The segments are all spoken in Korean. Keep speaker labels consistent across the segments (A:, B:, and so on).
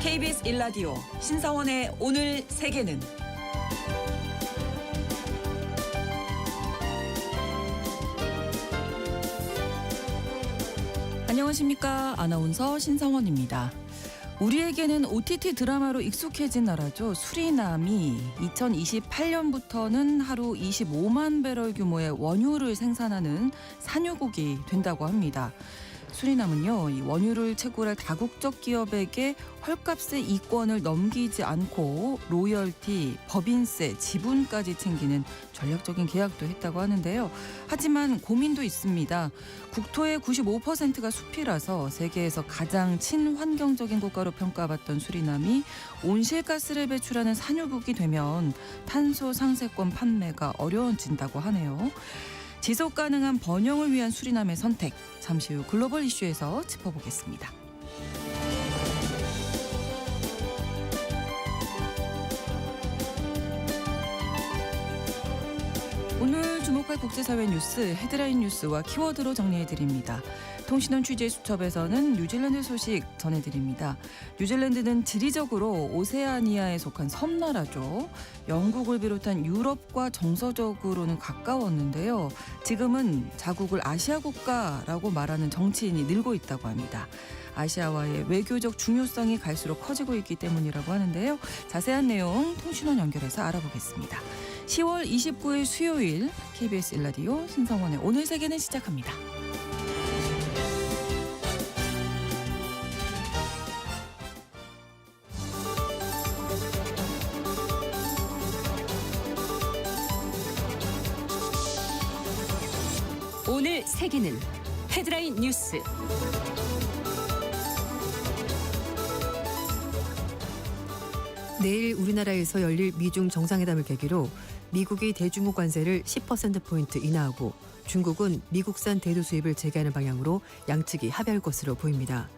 A: KBS 1라디오 신성원의 오늘 세계는 안녕하십니까. 아나운서 신성원입니다. 우리에게는 OTT 드라마로 익숙해진 나라죠. 수리남이 2028년부터는 하루 25만 배럴 규모의 원유를 생산하는 산유국이 된다고 합니다. 수리남은요, 이 원유를 채굴할 다국적 기업에게 헐값의 이권을 넘기지 않고 로열티, 법인세, 지분까지 챙기는 전략적인 계약도 했다고 하는데요. 하지만 고민도 있습니다. 국토의 95%가 숲이라서 세계에서 가장 친환경적인 국가로 평가받던 수리남이 온실가스를 배출하는 산유국이 되면 탄소 상세권 판매가 어려워진다고 하네요. 지속 가능한 번영을 위한 수리남의 선택, 잠시 후 글로벌 이슈에서 짚어보겠습니다. 오늘 주목할 국제사회 뉴스 헤드라인 뉴스와 키워드로 정리해드립니다. 통신원 취재수첩에서는 뉴질랜드 소식 전해드립니다. 뉴질랜드는 지리적으로 오세아니아에 속한 섬나라죠. 영국을 비롯한 유럽과 정서적으로는 가까웠는데요. 지금은 자국을 아시아 국가라고 말하는 정치인이 늘고 있다고 합니다. 아시아와의 외교적 중요성이 갈수록 커지고 있기 때문이라고 하는데요. 자세한 내용 통신원 연결해서 알아보겠습니다. 10월 29일 수요일 KBS 1라디오 신성원의 오늘 세계는 시작합니다. 오늘 세계는 헤드라인 뉴스.
B: 내일 우리나라에서 열릴 미중 정상회담을 계기로 미국이 대중국 관세를 10%포인트 인하하고 중국은 미국산 대두 수입을 재개하는 방향으로 양측이 합의할 것으로 보입니다.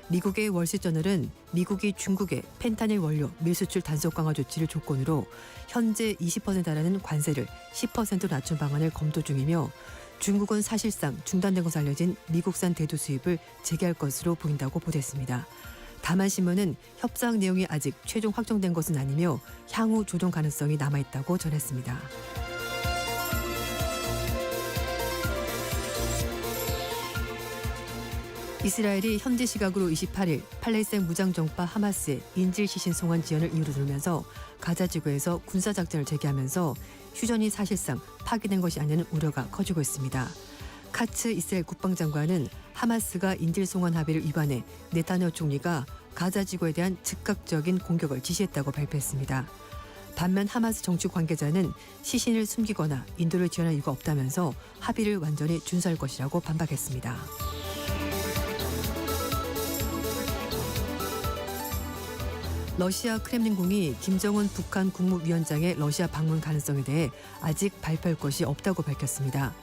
B: 미국의 월스트저널은 미국이 중국에 펜타닐 원료 밀수출 단속 강화 조치를 조건으로 현재 20%에 달하는 관세를 10%로 낮춘 방안을 검토 중이며 중국은 사실상 중단된 것으로 알려진 미국산 대두 수입을 재개할 것으로 보인다고 보도했습니다. 다만 신문은 협상 내용이 아직 최종 확정된 것은 아니며 향후 조정 가능성이 남아있다고 전했습니다. 이스라엘이 현지 시각으로 28일 팔레스타인 무장정파 하마스의 인질 시신 송환 지연을 이유로 들면서 가자 지구에서 군사작전을 재개하면서 휴전이 사실상 파기된 것이 아니냐는 우려가 커지고 있습니다. 카츠 이스라엘 국방장관은 하마스가 인질 송환 합의를 위반해 네타냐후 총리가 가자 지구에 대한 즉각적인 공격을 지시했다고 발표했습니다. 반면 하마스 정치 관계자는 시신을 숨기거나 인도를 지원할 이유가 없다면서 합의를 완전히 준수할 것이라고 반박했습니다. 러시아 크렘린궁이 김정은 북한 국무위원장의 러시아 방문 가능성에 대해 아직 발표할 것이 없다고 밝혔습니다.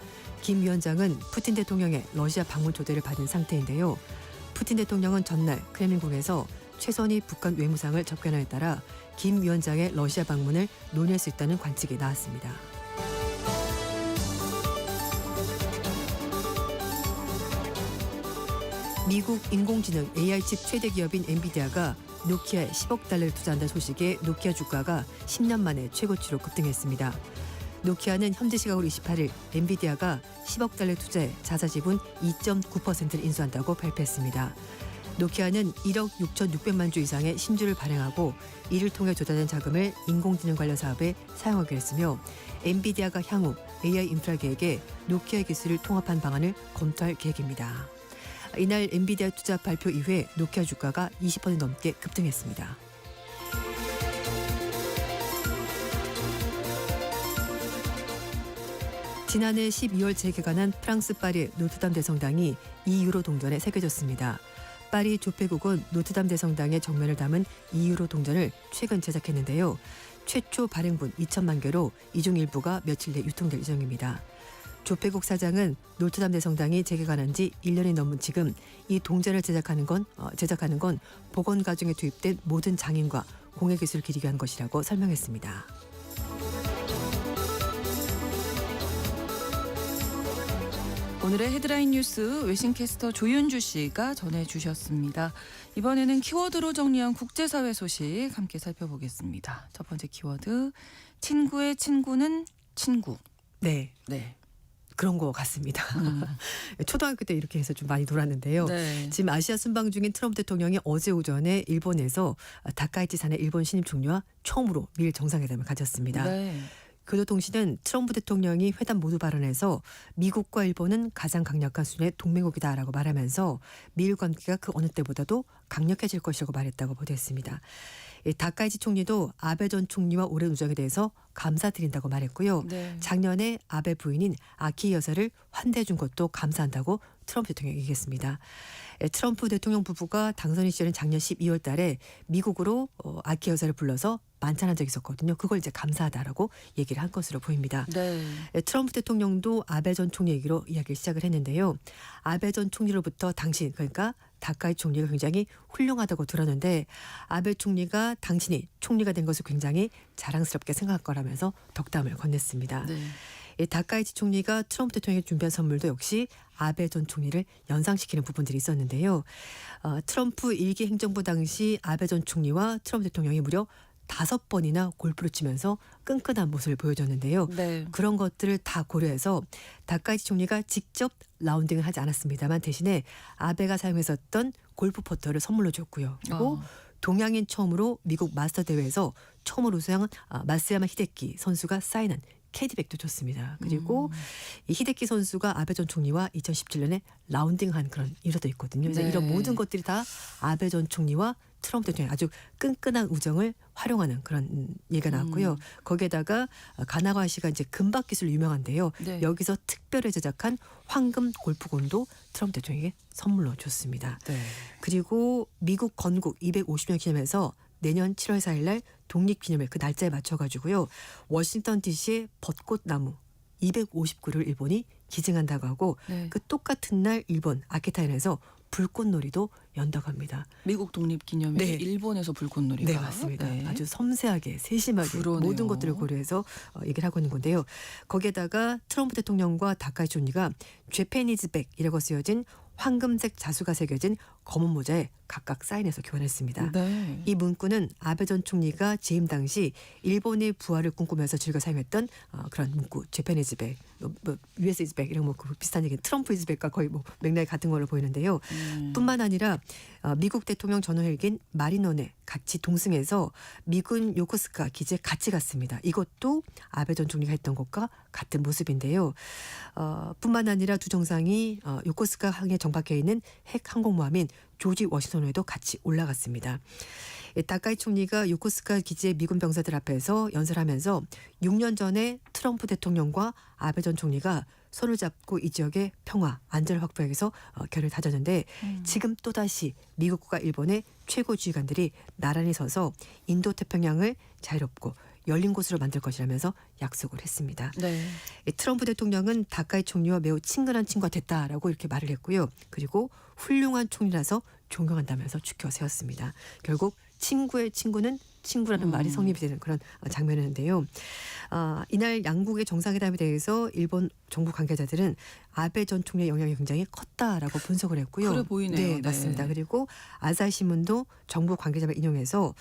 B: 김 위원장은 푸틴 대통령의 러시아 방문 초대를 받은 상태인데요. 푸틴 대통령은 전날 크렘린궁에서 최선희 북한 외무상을 접견함에 따라 김 위원장의 러시아 방문을 논의할 수 있다는 관측이 나왔습니다. 미국 인공지능 AI칩 최대 기업인 엔비디아가 노키아에 10억 달러를 투자한다는 소식에 노키아 주가가 10년 만에 최고치로 급등했습니다. 노키아는 현지 시각으로 28일 엔비디아가 10억 달러 투자에 자사 지분 2.9%를 인수한다고 발표했습니다. 노키아는 1억 6,600만 주 이상의 신주를 발행하고 이를 통해 조달된 자금을 인공지능 관련 사업에 사용하기로 했으며 엔비디아가 향후 AI 인프라 계획에 노키아 기술을 통합한 방안을 검토할 계획입니다. 이날 엔비디아 투자 발표 이후에 노키아 주가가 20% 넘게 급등했습니다. 지난해 12월 재개관한 프랑스 파리 노트담 대성당이 2유로 동전에 새겨졌습니다. 파리 조폐국은 노트담 대성당의 정면을 담은 2유로 동전을 최근 제작했는데요. 최초 발행분 2천만 개로 이 중 일부가 며칠 내 유통될 예정입니다. 조폐국 사장은 노트담 대성당이 재개관한 지 1년이 넘은 지금 이 동전을 제작하는 건 복원 과정에 투입된 모든 장인과 공예 기술을 기리기 위한 것이라고 설명했습니다.
A: 오늘의 헤드라인 뉴스 외신캐스터 조윤주 씨가 전해주셨습니다. 이번에는 키워드로 정리한 국제사회 소식 함께 살펴보겠습니다. 첫 번째 키워드, 친구의 친구는 친구.
B: 네.
A: 네.
B: 그런 것 같습니다. 초등학교 때 이렇게 해서 좀 많이 놀았는데요.
A: 네.
B: 지금 아시아 순방 중인 트럼프 대통령이 어제 오전에 일본에서 다카이치 산의 일본 신임 총리와 처음으로 미일 정상회담을 가졌습니다.
A: 네.
B: 교도통신은 트럼프 대통령이 회담 모두 발언에서 미국과 일본은 가장 강력한 수준의 동맹국이다라고 말하면서 미일 관계가 그 어느 때보다도 강력해질 것이라고 말했다고 보도했습니다. 다카이치 총리도 아베 전 총리와 오랜 우정에 대해서 감사드린다고 말했고요.
A: 네.
B: 작년에 아베 부인인 아키 여사를 환대해 준 것도 감사한다고 트럼프 대통령이 얘기했습니다. 트럼프 대통령 부부가 당선인 시절인 작년 12월 달에 미국으로 아키 여사를 불러서 만찬한 적이 있었거든요. 그걸 이제 감사하다라고 얘기를 한 것으로 보입니다.
A: 네.
B: 트럼프 대통령도 아베 전 총리 얘기로 이야기를 시작을 했는데요. 아베 전 총리로부터 당신, 그러니까 다카이 총리가 굉장히 훌륭하다고 들었는데 아베 총리가 당신이 총리가 된 것을 굉장히 자랑스럽게 생각할 거라면서 덕담을 건넸습니다.
A: 네.
B: 다카이치 총리가 트럼프 대통령에게 준비한 선물도 역시 아베 전 총리를 연상시키는 부분들이 있었는데요. 트럼프 1기 행정부 당시 아베 전 총리와 트럼프 대통령이 무려 5번이나 골프를 치면서 끈끈한 모습을 보여줬는데요.
A: 네.
B: 그런 것들을 다 고려해서 다카이치 총리가 직접 라운딩을 하지 않았습니다만 대신에 아베가 사용했었던 골프 퍼터를 선물로 줬고요. 그리고 동양인 처음으로 미국 마스터 대회에서 처음으로 우승한 마쓰야마 히데키 선수가 사인한 캐디백도 줬습니다. 그리고 이 히데키 선수가 아베 전 총리와 2017년에 라운딩한 그런 일화도 있거든요. 그래서
A: 네.
B: 이런 모든 것들이 다 아베 전 총리와 트럼프 대통령이 아주 끈끈한 우정을 활용하는 그런 얘기가 나왔고요. 거기에다가 가나와 씨가 이제 금박 기술로 유명한데요.
A: 네.
B: 여기서 특별히 제작한 황금 골프공도 트럼프 대통령에게 선물로 줬습니다.
A: 네.
B: 그리고 미국 건국 250년 기념해서 내년 7월 4일 날 독립기념일 그 날짜에 맞춰가지고요. 워싱턴 DC의 벚꽃나무 250그루를 일본이 기증한다고 하고
A: 네.
B: 그 똑같은 날 일본 아키타현에서 불꽃놀이도 연다고 합니다.
A: 미국 독립기념일
B: 네.
A: 일본에서 불꽃놀이가.
B: 네, 맞습니다.
A: 네.
B: 아주 섬세하게 세심하게
A: 그러네요.
B: 모든 것들을 고려해서 얘기를 하고 있는 건데요. 거기에다가 트럼프 대통령과 다카이치 총리가 재패니즈백이라고 쓰여진 황금색 자수가 새겨진 검은 모자에 각각 사인해서 교환했습니다.
A: 네.
B: 이 문구는 아베 전 총리가 재임 당시 일본의 부활을 꿈꾸면서 즐겨 사용했던 그런 문구, 재패니즈백, US이즈백 이런 그 비슷한 얘기, 트럼프이즈백과 거의 맥락이 같은 걸로 보이는데요. 뿐만 아니라 미국 대통령 전후 헬기인 마리논에 같이 동승해서 미군 요코스카 기지에 같이 갔습니다. 이것도 아베 전 총리가 했던 것과 같은 모습인데요. 뿐만 아니라 두 정상이 요코스카 항에 정박해 있는 핵 항공모함인 조지 워싱턴에도 같이 올라갔습니다. 다카이 총리가 요코스카 기지의 미군 병사들 앞에서 연설하면서 6년 전에 트럼프 대통령과 아베 전 총리가 손을 잡고 이 지역의 평화, 안전을 확보하기 위해서 결을 다졌는데 지금 또다시 미국과 일본의 최고 지휘관들이 나란히 서서 인도태평양을 자유롭고 열린 곳으로 만들 것이라면서 약속을 했습니다.
A: 네.
B: 트럼프 대통령은 다카이 총리와 매우 친근한 친구가 됐다라고 이렇게 말을 했고요. 그리고 훌륭한 총리라서 존경한다면서 축켜 세웠습니다. 결국 친구의 친구는 친구라는 말이 성립이 되는 그런 장면이었는데요. 이날 양국의 정상회담에 대해서 일본 정부 관계자들은 아베 전 총리의 영향이 굉장히 컸다라고 분석을 했고요.
A: 그래 보이네요.
B: 네,
A: 네.
B: 맞습니다. 그리고 아사히 신문도 정부 관계자를 인용해서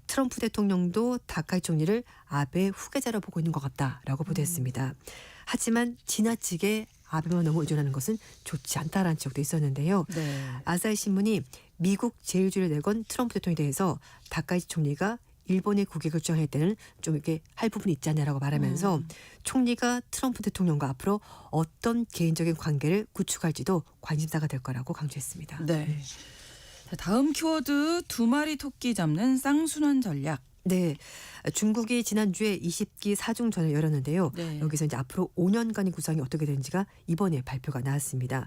B: 트럼프 대통령도 다카이 총리를 아베의 후계자로 보고 있는 것 같다라고 보도했습니다. 하지만 지나치게 아베만 너무 의존하는 것은 좋지 않다라는 지적도 있었는데요.
A: 네.
B: 아사히 신문이 미국 제일주의를 내건 트럼프 대통령에 대해서 다카이치 총리가 일본의 국익을 주장할 때는 좀 이렇게 할 부분이 있지 않냐라고 말하면서 총리가 트럼프 대통령과 앞으로 어떤 개인적인 관계를 구축할지도 관심사가 될 거라고 강조했습니다.
A: 네. 자, 다음 키워드, 두 마리 토끼 잡는 쌍순환 전략.
B: 네, 중국이 지난주에 20기 사중전을 열었는데요.
A: 네.
B: 여기서 이제 앞으로 5년간의 구상이 어떻게 되는지가 이번에 발표가 나왔습니다.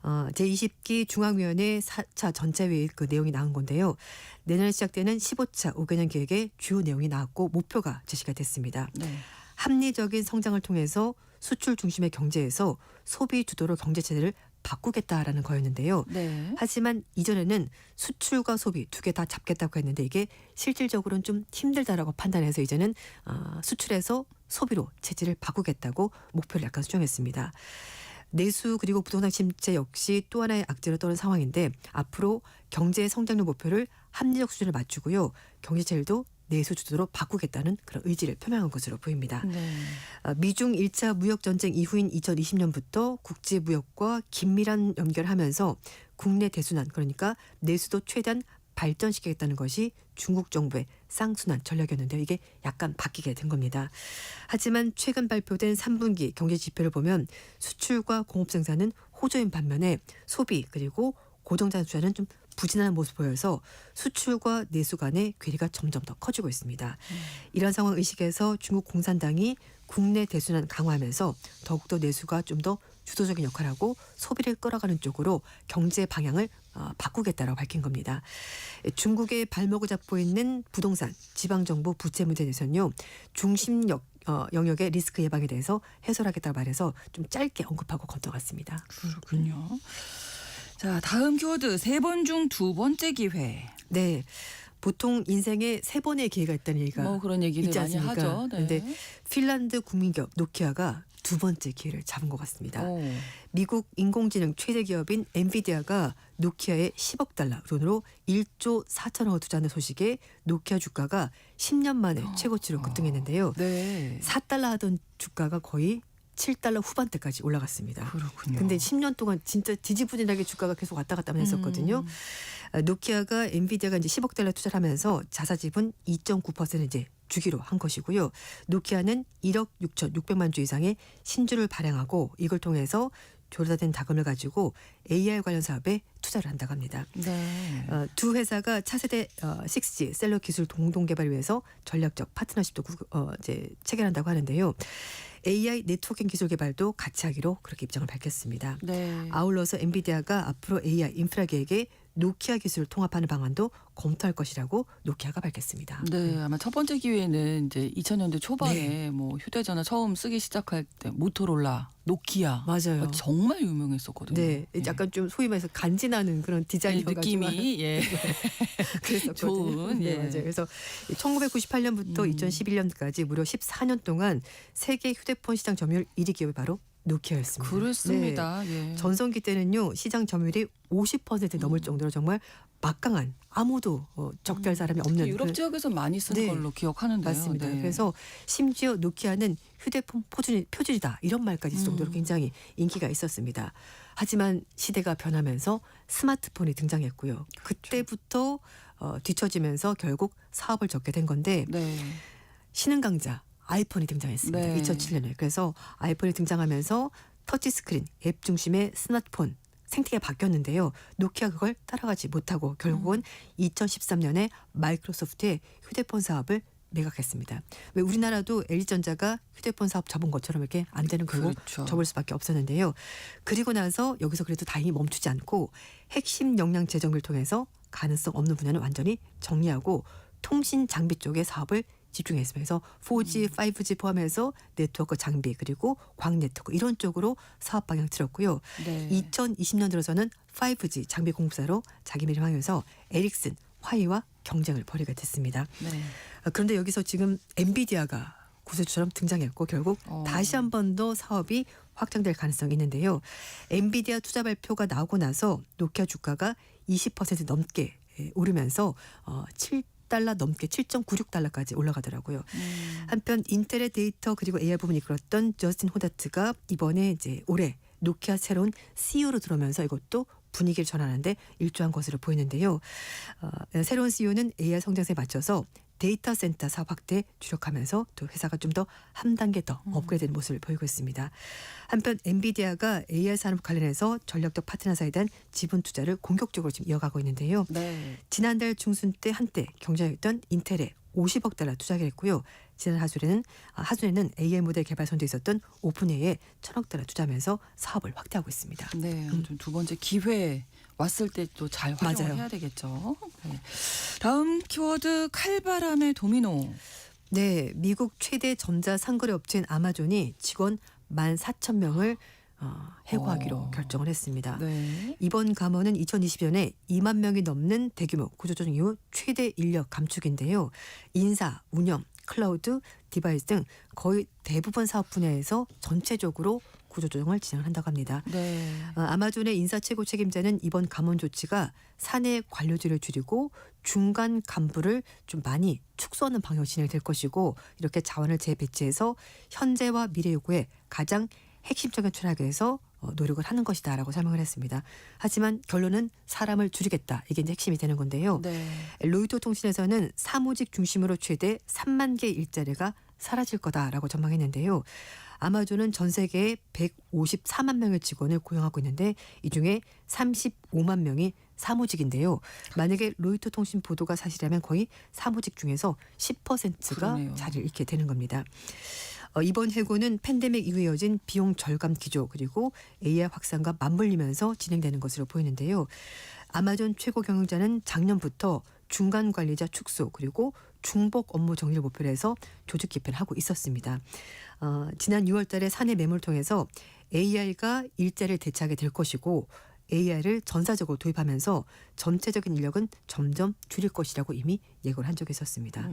B: 제20기 중앙위원회 4차 전체회의 그 내용이 나온 건데요. 내년에 시작되는 15차 5개년 계획의 주요 내용이 나왔고 목표가 제시가 됐습니다.
A: 네.
B: 합리적인 성장을 통해서 수출 중심의 경제에서 소비 주도로 경제체제를 바꾸겠다라는 거였는데요.
A: 네.
B: 하지만 이전에는 수출과 소비 두 개 다 잡겠다고 했는데 이게 실질적으로는 좀 힘들다라고 판단해서 이제는 수출에서 소비로 체질을 바꾸겠다고 목표를 약간 수정했습니다. 내수 그리고 부동산 침체 역시 또 하나의 악재로 떠오른 상황인데 앞으로 경제 성장률 목표를 합리적 수준을 맞추고요. 경제체율도 내수 주도로 바꾸겠다는 그런 의지를 표명한 것으로 보입니다.
A: 네.
B: 미중 1차 무역 전쟁 이후인 2020년부터 국제 무역과 긴밀한 연결하면서 국내 대순환 그러니까 내수도 최대한 발전시키겠다는 것이 중국 정부의 쌍순환 전략이었는데요. 이게 약간 바뀌게 된 겁니다. 하지만 최근 발표된 3분기 경제 지표를 보면 수출과 공업 생산은 호조인 반면에 소비 그리고 고정자 투자는 좀 부진하는 모습 보여서 수출과 내수 간의 괴리가 점점 더 커지고 있습니다. 이런 상황 의식에서 중국 공산당이 국내 대순환 강화하면서 더욱더 내수가 좀 더 주도적인 역할을 하고 소비를 끌어가는 쪽으로 경제 방향을 바꾸겠다라고 밝힌 겁니다. 중국의 발목을 잡고 있는 부동산, 지방정부 부채 문제에 대해서는요. 중심 영역의 리스크 예방에 대해서 해소하겠다고 말해서 좀 짧게 언급하고 건너갔습니다.
A: 그렇군요. 자, 다음 키워드 3번 중 2번째 기회.
B: 네. 보통 인생에 3번의 기회가 있다는 얘기가
A: 뭐 그런 얘기를
B: 있지
A: 많이
B: 않습니까?
A: 하죠. 네.
B: 그런데 핀란드 국민기업 노키아가 2번째 기회를 잡은 것 같습니다.
A: 오.
B: 미국 인공지능 최대 기업인 엔비디아가 노키아에 10억 달러 돈으로 1조 4천억을 투자하는 소식에 노키아 주가가 10년 만에 최고치로 급등했는데요.
A: 네.
B: 4달러 하던 주가가 거의 7달러 후반대까지 올라갔습니다.
A: 그렇군요.
B: 근데 10년 동안 진짜 지지부진하게 주가가 계속 왔다 갔다 했었거든요. 노키아가 엔비디아가 이제 10억 달러 투자를 하면서 자사 지분 2.9% 이제 주기로 한 것이고요. 노키아는 1억 6,600만 주 이상의 신주를 발행하고 이걸 통해서 조달된 자금을 가지고 AR 관련 사업에 투자를 한다고 합니다.
A: 네.
B: 두 회사가 차세대 6G 셀러 기술 공동 개발을 위해서 전략적 파트너십도 이제 체결한다고 하는데요. AI 네트워킹 기술 개발도 같이 하기로 그렇게 입장을 밝혔습니다.
A: 네.
B: 아울러서 엔비디아가 앞으로 AI 인프라 계획에 노키아 기술을 통합하는 방안도 검토할 것이라고 노키아가 밝혔습니다.
A: 네, 아마 첫 번째 기회는 이제 2000년대 초반에
B: 네.
A: 뭐 휴대전화 처음 쓰기 시작할 때 모토로라, 노키아
B: 맞아요.
A: 정말 유명했었거든요.
B: 네, 약간 좀 소위 말해서 간지나는 그런 디자인이어가지고
A: 느낌이 예.
B: 그랬었거든요.
A: 좋은,
B: 네,
A: 예.
B: 맞아요. 그래서 1998년부터 2011년까지 무려 14년 동안 세계 휴대폰 시장 점유율 1위 기업이 바로 노키아였습니다.
A: 그렇습니다.
B: 네.
A: 예.
B: 전성기 때는요 시장 점유율이 50% 넘을 정도로 정말 막강한 아무도 적대할 사람이 없는
A: 유럽 지역에서 많이 쓰는
B: 네.
A: 걸로 기억하는데요.
B: 맞습니다.
A: 네.
B: 그래서 심지어 노키아는 휴대폰 표준이다 이런 말까지 있을 정도로 굉장히 인기가 있었습니다. 하지만 시대가 변하면서 스마트폰이 등장했고요. 그때부터 뒤처지면서 결국 사업을 접게 된 건데
A: 네.
B: 신흥 강자 아이폰이 등장했습니다.
A: 네.
B: 2007년에. 그래서 아이폰이 등장하면서 터치스크린 앱 중심의 스마트폰 생태계가 바뀌었는데요. 노키아 그걸 따라가지 못하고 결국은 2013년에 마이크로소프트의 휴대폰 사업을 매각했습니다. 왜 우리나라도 LG전자가 휴대폰 사업 접은 것처럼 이렇게 안 되는 결국
A: 그렇죠.
B: 접을 수밖에 없었는데요. 그리고 나서 여기서 그래도 다행히 멈추지 않고 핵심 역량 재정비를 통해서 가능성 없는 분야는 완전히 정리하고 통신 장비 쪽의 사업을 집중했으면서 4G, 5G 포함해서 네트워크 장비 그리고 광 네트워크 이런 쪽으로 사업 방향 틀었고요.
A: 네.
B: 2020년 들어서는 5G 장비 공급사로 자기매림하면서 에릭슨, 화이와 경쟁을 벌이게 됐습니다.
A: 네.
B: 그런데 여기서 지금 엔비디아가 구세주처럼 등장했고 결국 다시 한 번 더 사업이 확장될 가능성이 있는데요. 엔비디아 투자 발표가 나오고 나서 노키아 주가가 20% 넘게 오르면서 7달러 넘게 7.96달러까지 올라가더라고요. 한편 인텔의 데이터 그리고 AI 부분을 이끌었던 저스틴 호다트가 이번에 이제 올해 노키아 새로운 CEO로 들어오면서 이것도 분위기를 전환하는데 일조한 것으로 보이는데요. 새로운 CEO는 AI 성장세에 맞춰서 데이터 센터 사업 확대에 주력하면서 또 회사가 좀 더 한 단계 더 업그레이드된 모습을 보이고 있습니다. 한편 엔비디아가 AI 산업 관련해서 전략적 파트너사에 대한 지분 투자를 공격적으로 지금 이어가고 있는데요.
A: 네.
B: 지난달 중순 때 한때 경쟁했던 인텔에 50억 달러 투자를 했고요. 지난 하순에는 AI 모델 개발 선도에 있었던 오픈AI에 1,000억 달러 투자하면서 사업을 확대하고 있습니다.
A: 네. 아무튼 두 번째 기회 왔을 때 또 잘 활용을
B: 맞아요.
A: 해야 되겠죠. 네. 다음 키워드 칼바람의 도미노.
B: 네, 미국 최대 전자 상거래 업체인 아마존이 직원 14,000명을 해고하기로 결정을 했습니다.
A: 네.
B: 이번 감원은 2020년에 2만 명이 넘는 대규모 구조조정 이후 최대 인력 감축인데요. 인사, 운영, 클라우드, 디바이스 등 거의 대부분 사업 분야에서 전체적으로 구조조정을 진행한다고 합니다.
A: 네.
B: 아마존의 인사 최고 책임자는 이번 감원 조치가 사내 관료직을 줄이고 중간 간부를 좀 많이 축소하는 방향으로 진행될 것이고 이렇게 자원을 재배치해서 현재와 미래 요구에 가장 핵심적인 철학에서 노력을 하는 것이다라고 설명을 했습니다. 하지만 결론은 사람을 줄이겠다. 이게 이제 핵심이 되는 건데요.
A: 네.
B: 로이터 통신에서는 사무직 중심으로 최대 3만 개의 일자리가 사라질 거다라고 전망했는데요. 아마존은 전 세계에 154만 명의 직원을 고용하고 있는데 이 중에 35만 명이 사무직인데요. 만약에 로이터 통신 보도가 사실이라면 거의 사무직 중에서 10%가
A: 그러네요.
B: 자리를 잃게 되는 겁니다. 이번 해고는 팬데믹 이후에 이어진 비용 절감 기조 그리고 AI 확산과 맞물리면서 진행되는 것으로 보이는데요. 아마존 최고 경영자는 작년부터 중간 관리자 축소 그리고 중복 업무 정리를 목표로 해서 조직 개편을 하고 있었습니다. 지난 6월 달에 사내 메모를 통해서 AI가 일자리를 대체하게 될 것이고 AI를 전사적으로 도입하면서 전체적인 인력은 점점 줄일 것이라고 이미 예고를 한 적이 있었습니다.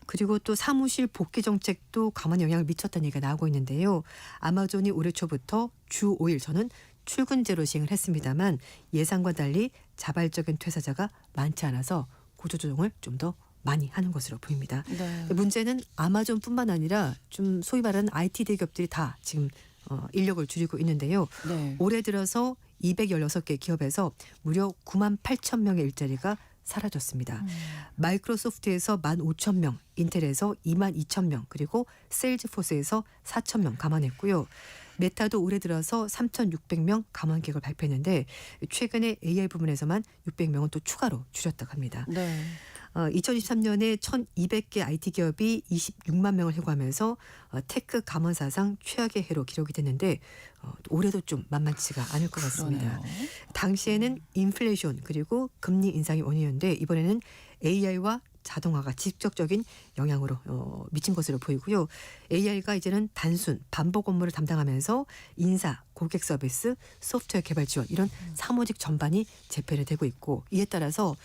B: 그리고 또 사무실 복귀 정책도 강한 영향을 미쳤다는 얘기가 나오고 있는데요. 아마존이 올해 초부터 주 5일 저는 출근제로 시행을 했습니다만 예상과 달리 자발적인 퇴사자가 많지 않아서 구조조정을 좀 더 많이 하는 것으로 보입니다.
A: 네.
B: 문제는 아마존뿐만 아니라 좀 소위 말하는 IT 대기업들이 다 지금 인력을 줄이고 있는데요.
A: 네.
B: 올해 들어서 216개 기업에서 무려 9만 8천 명의 일자리가 사라졌습니다. 마이크로소프트에서 15,000명, 인텔에서 22,000명, 그리고 세일즈포스에서 4,000명 감안했고요. 메타도 올해 들어서 3,600명 감안 계획을 발표했는데 최근에 AI 부문에서만 600명은 또 추가로 줄였다고 합니다.
A: 네.
B: 2023년에 1,200개 IT 기업이 26만 명을 해고하면서 테크 감원 사상 최악의 해로 기록이 됐는데 올해도 좀 만만치가 않을 것 같습니다.
A: 그러네요.
B: 당시에는 인플레이션 그리고 금리 인상이 원인이었는데 이번에는 AI와 자동화가 직접적인 영향으로 미친 것으로 보이고요. AI가 이제는 단순 반복 업무를 담당하면서 인사, 고객 서비스, 소프트웨어 개발 지원 이런 사무직 전반이 재편이 되고 있고 이에 따라서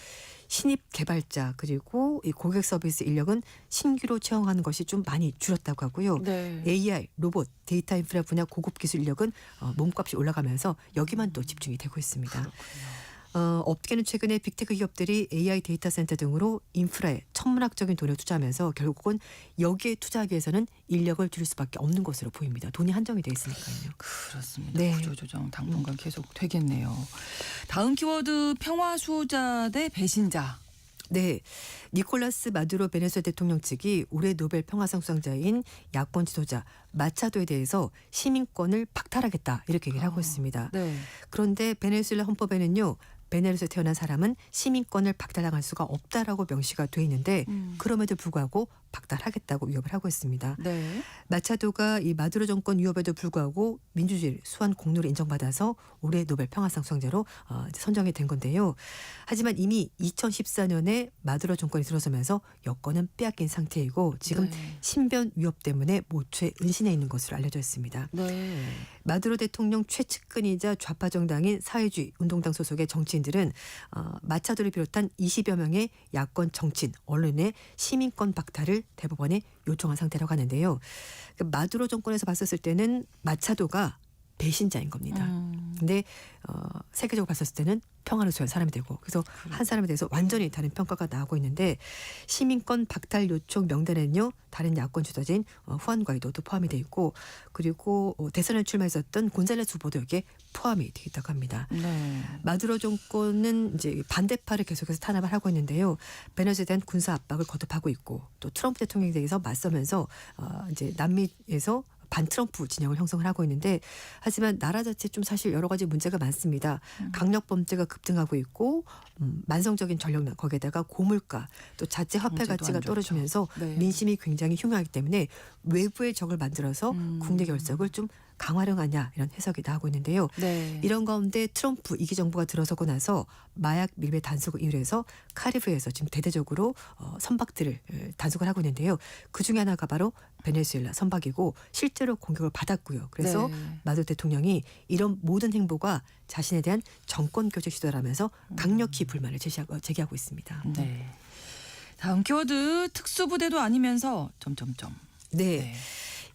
B: 신입 개발자 그리고 이 고객 서비스 인력은 신규로 채용하는 것이 좀 많이 줄었다고 하고요.
A: 네.
B: AI, 로봇, 데이터 인프라 분야 고급 기술 인력은 몸값이 올라가면서 여기만 또 집중이 되고 있습니다. 업계는 최근에 빅테크 기업들이 AI 데이터 센터 등으로 인프라에 천문학적인 돈을 투자하면서 결국은 여기에 투자하기 위해서는 인력을 줄일 수밖에 없는 것으로 보입니다. 돈이 한정이 돼 있으니까요.
A: 그렇습니다.
B: 네.
A: 구조조정 당분간 계속 되겠네요. 다음 키워드 평화 수호자 대 배신자.
B: 네, 니콜라스 마두로 베네수엘라 대통령 측이 올해 노벨 평화상 수상자인 야권 지도자 마차도에 대해서 시민권을 박탈하겠다 이렇게 얘기를 하고 있습니다.
A: 네.
B: 그런데 베네수엘라 헌법에는요. 베네수엘라에서 태어난 사람은 시민권을 박탈당할 수가 없다라고 명시가 돼 있는데 그럼에도 불구하고 박탈하겠다고 위협을 하고 있습니다.
A: 네.
B: 마차도가 이 마두로 정권 위협에도 불구하고 민주주의를 수한 공로를 인정받아서 올해 노벨 평화상 수상자로 선정이 된 건데요. 하지만 이미 2014년에 마두로 정권이 들어서면서 여권은 빼앗긴 상태이고 지금
A: 네.
B: 신변 위협 때문에 모처에 은신해 있는 것으로 알려져 있습니다.
A: 네.
B: 마두로 대통령 최측근이자 좌파 정당인 사회주의 운동당 소속의 정치인들은 마차도를 비롯한 20여 명의 야권 정치인, 언론의 시민권 박탈을 대법원에 요청한 상태라고 하는데요. 마두로 정권에서 봤었을 때는 마차도가 배신자인 겁니다. 근데 세계적으로 봤었을 때는 평화를 수호한 사람이 되고 그래서 한 사람에 대해서 완전히 다른 평가가 나오고 있는데 시민권 박탈 요청 명단에는요 다른 야권 주자진 후안 과이도도 포함이 돼 있고 그리고 대선에 출마했었던 곤잘레스 후보도 여기에 포함이 되어 있다고 합니다.
A: 네.
B: 마두로 정권은 이제 반대파를 계속해서 탄압을 하고 있는데요. 베네수엘에 대한 군사 압박을 거듭하고 있고 또 트럼프 대통령에 대해서 맞서면서 이제 남미에서 반트럼프 진영을 형성을 하고 있는데 하지만 나라 자체 좀 사실 여러 가지 문제가 많습니다. 강력 범죄가 급등하고 있고 만성적인 전력난 거기에다가 고물가 또 자체 화폐
A: 경제도
B: 가치가
A: 안 좋죠.
B: 떨어지면서
A: 네.
B: 민심이 굉장히 흉하기 때문에 외부의 적을 만들어서 국내 결석을 좀 강화령하냐 이런 해석이 나오고 있는데요.
A: 네.
B: 이런 가운데 트럼프 2기 정부가 들어서고 나서 마약 밀매 단속을 이유로 해서 카리브해에서 지금 대대적으로 선박들을 단속을 하고 있는데요. 그중에 하나가 바로 베네수엘라 선박이고 실제로 공격을 받았고요. 그래서
A: 네.
B: 마두로 대통령이 이런 모든 행보가 자신에 대한 정권 교체 시도라면서 강력히 불만을 제기하고 있습니다.
A: 네. 다음 키워드 특수부대도 아니면서 점점점.
B: 네.
A: 네.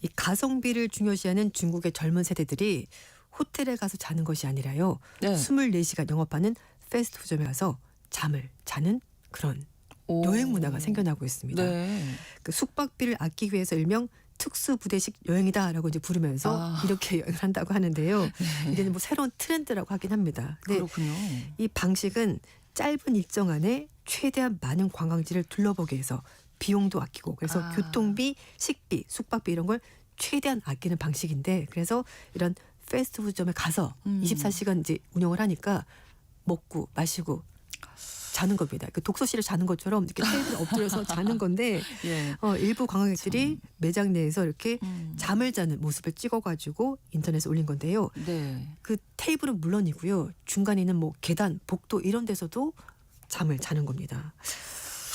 B: 이 가성비를 중요시하는 중국의 젊은 세대들이 호텔에 가서 자는 것이 아니라요.
A: 네.
B: 24시간 영업하는 패스트푸드점에 가서 잠을 자는 그런
A: 오.
B: 여행 문화가 생겨나고 있습니다.
A: 네.
B: 그 숙박비를 아끼기 위해서 일명 특수부대식 여행이다라고 이제 부르면서
A: 아.
B: 이렇게 여행을 한다고 하는데요.
A: 네.
B: 이제는 뭐 새로운 트렌드라고 하긴 합니다. 근데
A: 그렇군요.
B: 이 방식은 짧은 일정 안에 최대한 많은 관광지를 둘러보게 해서 비용도 아끼고 그래서
A: 아.
B: 교통비, 식비, 숙박비 이런 걸 최대한 아끼는 방식인데 그래서 이런 패스트푸드점에 가서 24시간 이제 운영을 하니까 먹고 마시고 자는 겁니다. 그 독서실에 자는 것처럼 이렇게 테이블에 엎드려서 자는 건데
A: 예.
B: 일부 관광객들이 매장 내에서 이렇게 잠을 자는 모습을 찍어가지고 인터넷에 올린 건데요.
A: 네.
B: 그 테이블은 물론이고요. 중간에 있는 뭐 계단, 복도 이런 데서도 잠을 자는 겁니다.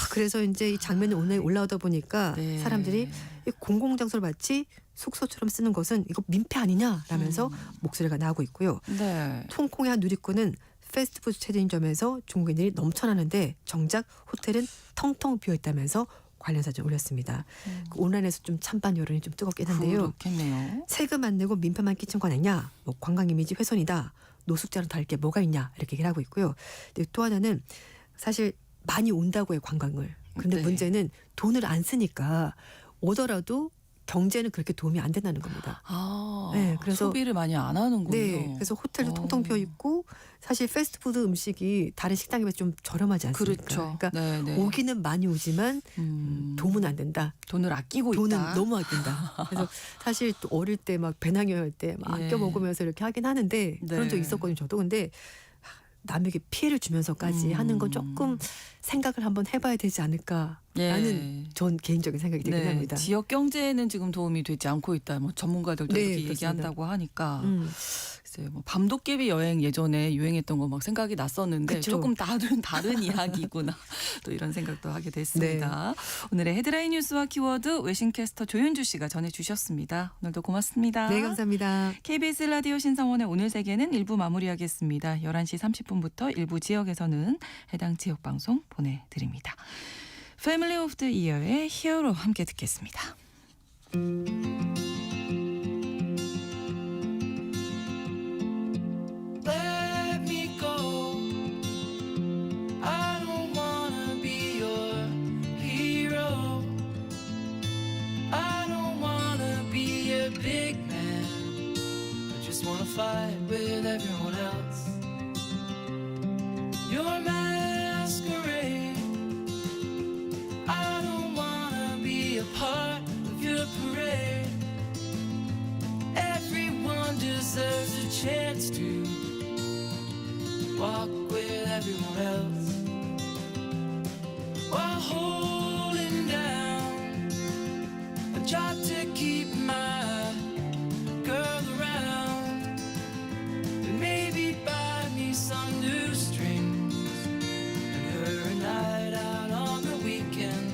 B: 그래서 이제 이 장면이 오늘 올라오다 보니까
A: 네.
B: 사람들이 이 공공장소를 마치 숙소처럼 쓰는 것은 이거 민폐 아니냐라면서 목소리가 나오고 있고요.
A: 네.
B: 홍콩의 한 누리꾼은 패스트푸드 체인점에서 중국인들이 넘쳐나는데 정작 호텔은 텅텅 비어 있다면서 관련 사진 올렸습니다. 그 온라인에서 좀 찬반 여론이 좀 뜨겁긴 한데요.
A: 그렇겠네요.
B: 세금 안 내고 민폐만 끼친 거 아니냐? 뭐 관광 이미지 훼손이다. 노숙자랑 다를 게 뭐가 있냐? 이렇게 얘기를 하고 있고요. 근데 또 하나는 사실 많이 온다고 해요, 관광을. 근데
A: 네.
B: 문제는 돈을 안 쓰니까 오더라도 경제는 그렇게 도움이 안 된다는 겁니다.
A: 아,
B: 네, 그래서
A: 소비를 많이 안 하는군요.
B: 네, 그래서 호텔도 텅텅 비어 있고 사실 패스트푸드 음식이 다른 식당에 비해 좀 저렴하지 않습니까?
A: 그렇죠.
B: 그러니까
A: 네, 네.
B: 오기는 많이 오지만 도움은 안 된다.
A: 돈을 아끼고
B: 돈은
A: 있다.
B: 너무 아낀다. 그래서 사실 또 어릴 때 막 배낭여행 할 때 막
A: 예.
B: 아껴 먹으면서 이렇게 하긴 하는데 그런 적
A: 네.
B: 있었거든요. 저도 근데 남에게 피해를 주면서까지 하는 건 조금 생각을 한번 해봐야 되지 않을까라는
A: 예.
B: 전 개인적인 생각이 들긴 합니다.
A: 지역 경제에는 지금 도움이 되지 않고 있다. 뭐 전문가들도
B: 네,
A: 이렇게
B: 그렇습니다.
A: 얘기한다고 하니까.
B: 음.
A: 글쎄요, 뭐 밤도깨비 여행 예전에 유행했던 거 막 생각이 났었는데
B: 그쵸.
A: 조금 다른 이야기구나. 또 이런 생각도 하게 됐습니다.
B: 네.
A: 오늘의 헤드라인 뉴스와 키워드 외신캐스터 조윤주 씨가 전해주셨습니다. 오늘도 고맙습니다.
B: 네, 감사합니다.
A: KBS 라디오 신성원의 오늘 세계는 1부 마무리하겠습니다. 11시 30분부터 일부 지역에서는 해당 지역 방송 보내드립니다. 패밀리 오브 더 이어의 히어로 함께 듣겠습니다.
C: Let me go. I don't wanna be your hero. I don't wanna be a big man. I just wanna fight with everyone else. Your masquerade. I don't wanna be a part of your parade. Everyone deserves a chance to walk with everyone else while holding down a job to keep my girl around and maybe buy me some new strings and her a night out on the weekend,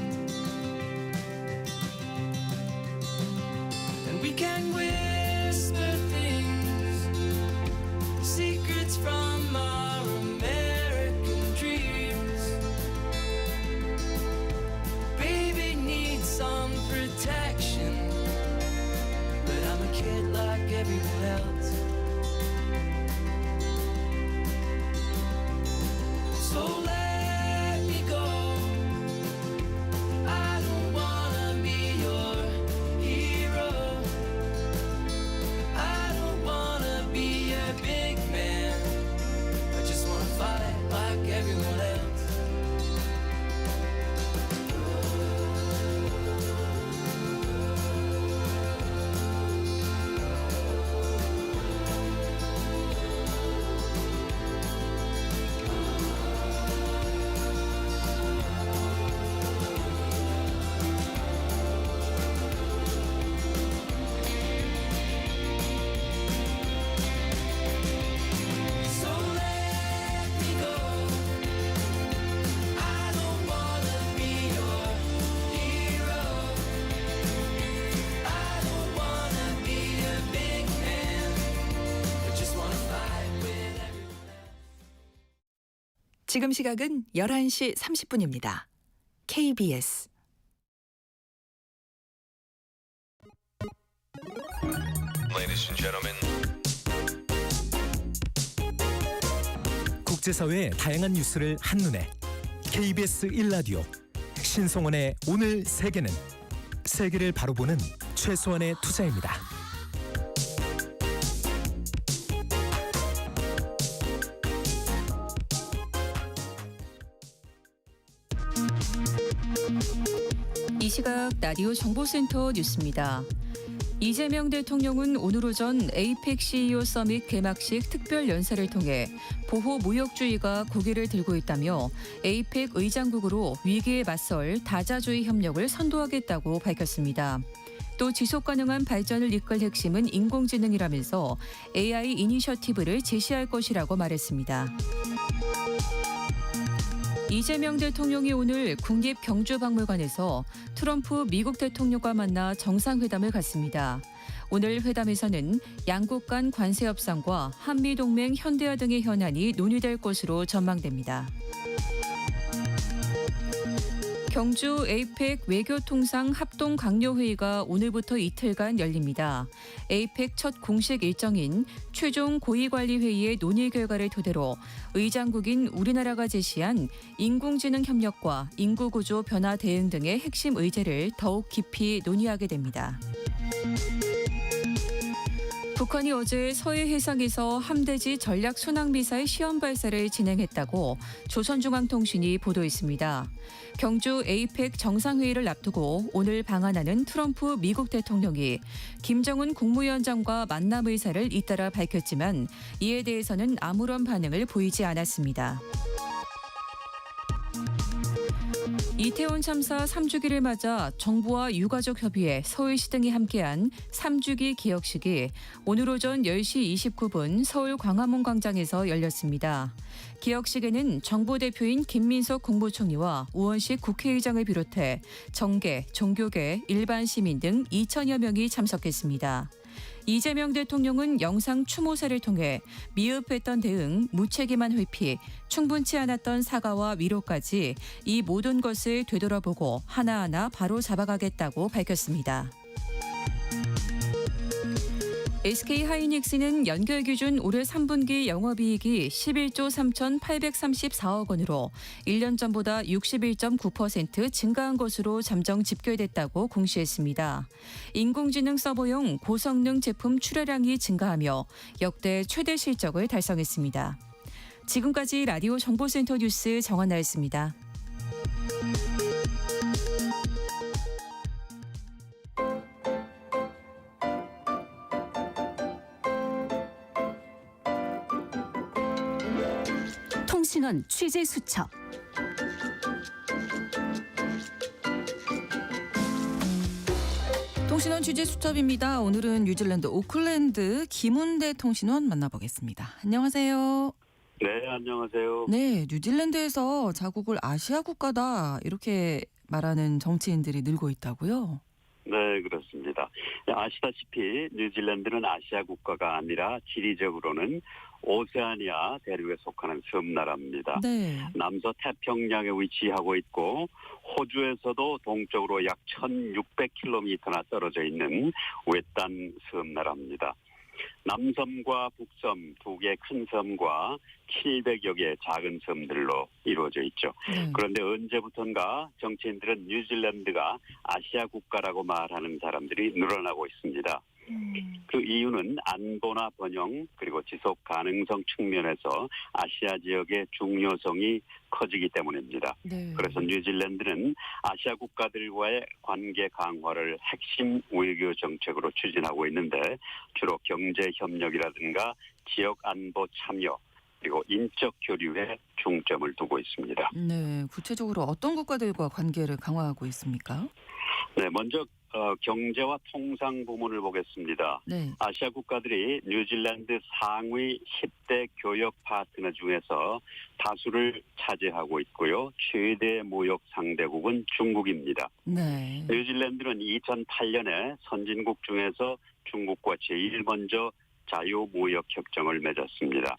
C: and we can whisper things, secrets from our American dreams. Baby needs some protection, but I'm a kid like everyone else. So let me go. I don't wanna be your hero. I don't wanna be a big man. I just wanna fight like everyone else. So let me go. I don't wanna be your hero. I don't wanna be a big man. I just wanna fight with everyone else.
D: 지금 시각은 11시 30분입니다. KBS
E: Ladies and gentlemen.
F: 국제사회의 다양한 뉴스를 한눈에 KBS 1라디오 신성원의 오늘 세계는 세계를 바로 보는 최소한의 투자입니다.
A: 이 시각 라디오 정보센터 뉴스입니다. 이재명 대통령은 오늘 오전 에이펙 CEO 서밋 개막식 특별 연사를 통해 보호 무역주의가 고개를 들고 있다며 에이펙 의장국으로 위기에 맞설 다자주의 협력을 선도하겠다고 밝혔습니다. 또 지속가능한 발전을 이끌 핵심은 인공지능이라면서 AI 이니셔티브를 제시할 것이라고 말했습니다. 이재명 대통령이 오늘 국립경주박물관에서 트럼프 미국 대통령과 만나 정상회담을 갖습니다. 오늘 회담에서는 양국 간 관세 협상과 한미동맹 현대화 등의 현안이 논의될 것으로 전망됩니다. 경주 에이펙 외교통상 합동강요회의가 오늘부터 이틀간 열립니다. 에이펙 첫 공식 일정인 최종 고위관리회의의 논의 결과를 토대로 의장국인 우리나라가 제시한 인공지능 협력과 인구구조 변화 대응 등의 핵심 의제를 더욱 깊이 논의하게 됩니다. 북한이 어제 서해 해상에서 함대지 전략 순항미사일 시험 발사를 진행했다고 조선중앙통신이 보도했습니다. 경주 에이펙 정상회의를 앞두고 오늘 방한하는 트럼프 미국 대통령이 김정은 국무위원장과 만남 의사를 잇따라 밝혔지만 이에 대해서는 아무런 반응을 보이지 않았습니다. 이태원 참사 3주기를 맞아 정부와 유가족협의회, 서울시 등이 함께한 3주기 기억식이 오늘 오전 10시 29분 서울 광화문 광장에서 열렸습니다. 기억식에는 정부 대표인 김민석 국무총리와 우원식 국회의장을 비롯해 정계, 종교계, 일반 시민 등 2천여 명이 참석했습니다. 이재명 대통령은 영상 추모사를 통해 미흡했던 대응, 무책임한 회피, 충분치 않았던 사과와 위로까지 이 모든 것을 되돌아보고 하나하나 바로 잡아가겠다고 밝혔습니다. SK하이닉스는 연결 기준 올해 3분기 영업이익이 11조 3,834억 원으로 1년 전보다 61.9% 증가한 것으로 잠정 집계됐다고 공시했습니다. 인공지능 서버용 고성능 제품 출하량이 증가하며 역대 최대 실적을 달성했습니다. 지금까지 라디오 정보센터 뉴스 정한나였습니다.
D: 통신원 취재 수첩.
A: 통신원 취재 수첩입니다. 오늘은 뉴질랜드 오클랜드 김운대 통신원 만나보겠습니다. 안녕하세요.
G: 네, 안녕하세요.
A: 네, 뉴질랜드에서 자국을 아시아 국가다 이렇게 말하는 정치인들이 늘고 있다고요?
G: 네, 그렇습니다. 아시다시피 뉴질랜드는 아시아 국가가 아니라 지리적으로는 오세아니아 대륙에 속하는 섬나라입니다.
A: 네.
G: 남서 태평양에 위치하고 있고 호주에서도 동쪽으로 약 1,600km나 떨어져 있는 외딴 섬나라입니다. 남섬과 북섬 두 개 큰 섬과 700여 개의 작은 섬들로 이루어져 있죠.
A: 네.
G: 그런데 언제부턴가 정치인들은 뉴질랜드가 아시아 국가라고 말하는 사람들이 늘어나고 있습니다. 그 이유는 안보나 번영 그리고 지속 가능성 측면에서 아시아 지역의 중요성이 커지기 때문입니다.
A: 네.
G: 그래서 뉴질랜드는 아시아 국가들과의 관계 강화를 핵심 외교 정책으로 추진하고 있는데 주로 경제 협력이라든가 지역 안보 참여 그리고 인적 교류에 중점을 두고 있습니다.
A: 네, 구체적으로 어떤 국가들과 관계를 강화하고 있습니까?
G: 네, 먼저 경제와 통상 부문을 보겠습니다.
A: 네.
G: 아시아 국가들이 뉴질랜드 상위 10대 교역 파트너 중에서 다수를 차지하고 있고요. 최대 무역 상대국은 중국입니다.
A: 네.
G: 뉴질랜드는 2008년에 선진국 중에서 중국과 제일 먼저 자유무역협정을 맺었습니다.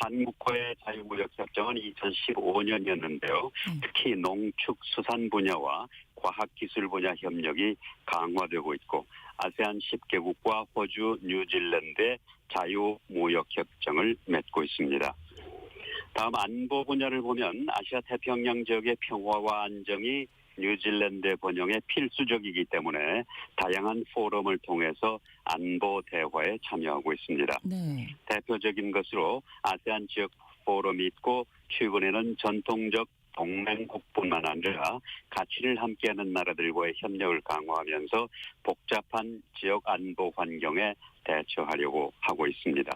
G: 한국과의 자유무역협정은 2015년이었는데요. 특히 농축수산 분야와 과학기술 분야 협력이 강화되고 있고 아세안 10개국과 호주, 뉴질랜드의 자유무역협정을 맺고 있습니다. 다음 안보 분야를 보면 아시아 태평양 지역의 평화와 안정이 뉴질랜드 번영에 필수적이기 때문에 다양한 포럼을 통해서 안보 대화에 참여하고 있습니다.
A: 네.
G: 대표적인 것으로 아세안 지역 포럼이 있고 최근에는 전통적 동맹국뿐만 아니라 가치를 함께하는 나라들과의 협력을 강화하면서 복잡한 지역 안보 환경에 대처하려고 하고 있습니다.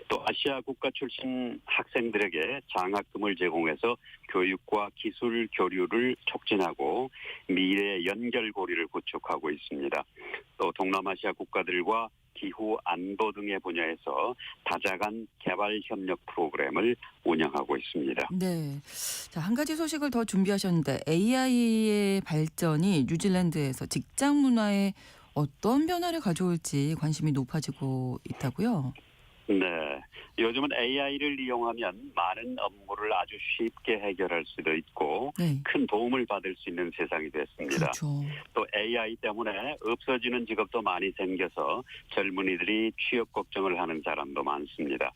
G: 또 아시아 국가 출신 학생들에게 장학금을 제공해서 교육과 기술 교류를 촉진하고 미래의 연결고리를 구축하고 있습니다. 또 동남아시아 국가들과 기후 안보 등의 분야에서 다자간 개발 협력 프로그램을 운영하고 있습니다.
A: 네. 자, 한 가지 소식을 더 준비하셨는데 AI의 발전이 뉴질랜드에서 직장 문화에 어떤 변화를 가져올지 관심이 높아지고 있다고요?
G: 네. 요즘은 AI를 이용하면 많은 업무를 아주 쉽게 해결할 수도 있고
A: 네.
G: 큰 도움을 받을 수 있는 세상이 됐습니다.
A: 그렇죠.
G: 또 AI 때문에 없어지는 직업도 많이 생겨서 젊은이들이 취업 걱정을 하는 사람도 많습니다.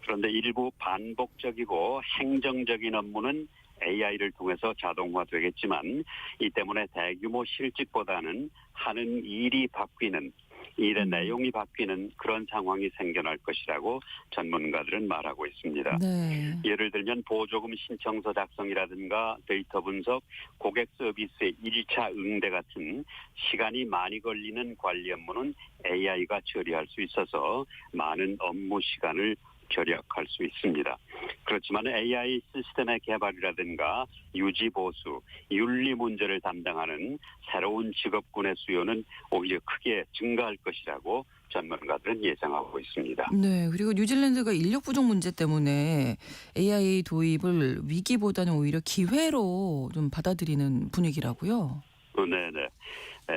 G: 그런데 일부 반복적이고 행정적인 업무는 AI를 통해서 자동화되겠지만 이 때문에 대규모 실직보다는 하는 일이 바뀌는 일의 내용이 바뀌는 그런 상황이 생겨날 것이라고 전문가들은 말하고 있습니다.
A: 네.
G: 예를 들면 보조금 신청서 작성이라든가 데이터 분석, 고객 서비스의 1차 응대 같은 시간이 많이 걸리는 관리 업무는 AI가 처리할 수 있어서 많은 업무 시간을 절약할 수 있습니다. 그렇지만 AI 시스템의 개발이라든가 유지 보수, 윤리 문제를 담당하는 새로운 직업군의 수요는 오히려 크게 증가할 것이라고 전문가들은 예상하고 있습니다.
A: 네. 그리고 뉴질랜드가 인력 부족 문제 때문에 AI 도입을 위기보다는 오히려 기회로 좀 받아들이는 분위기라고요.
G: 네네.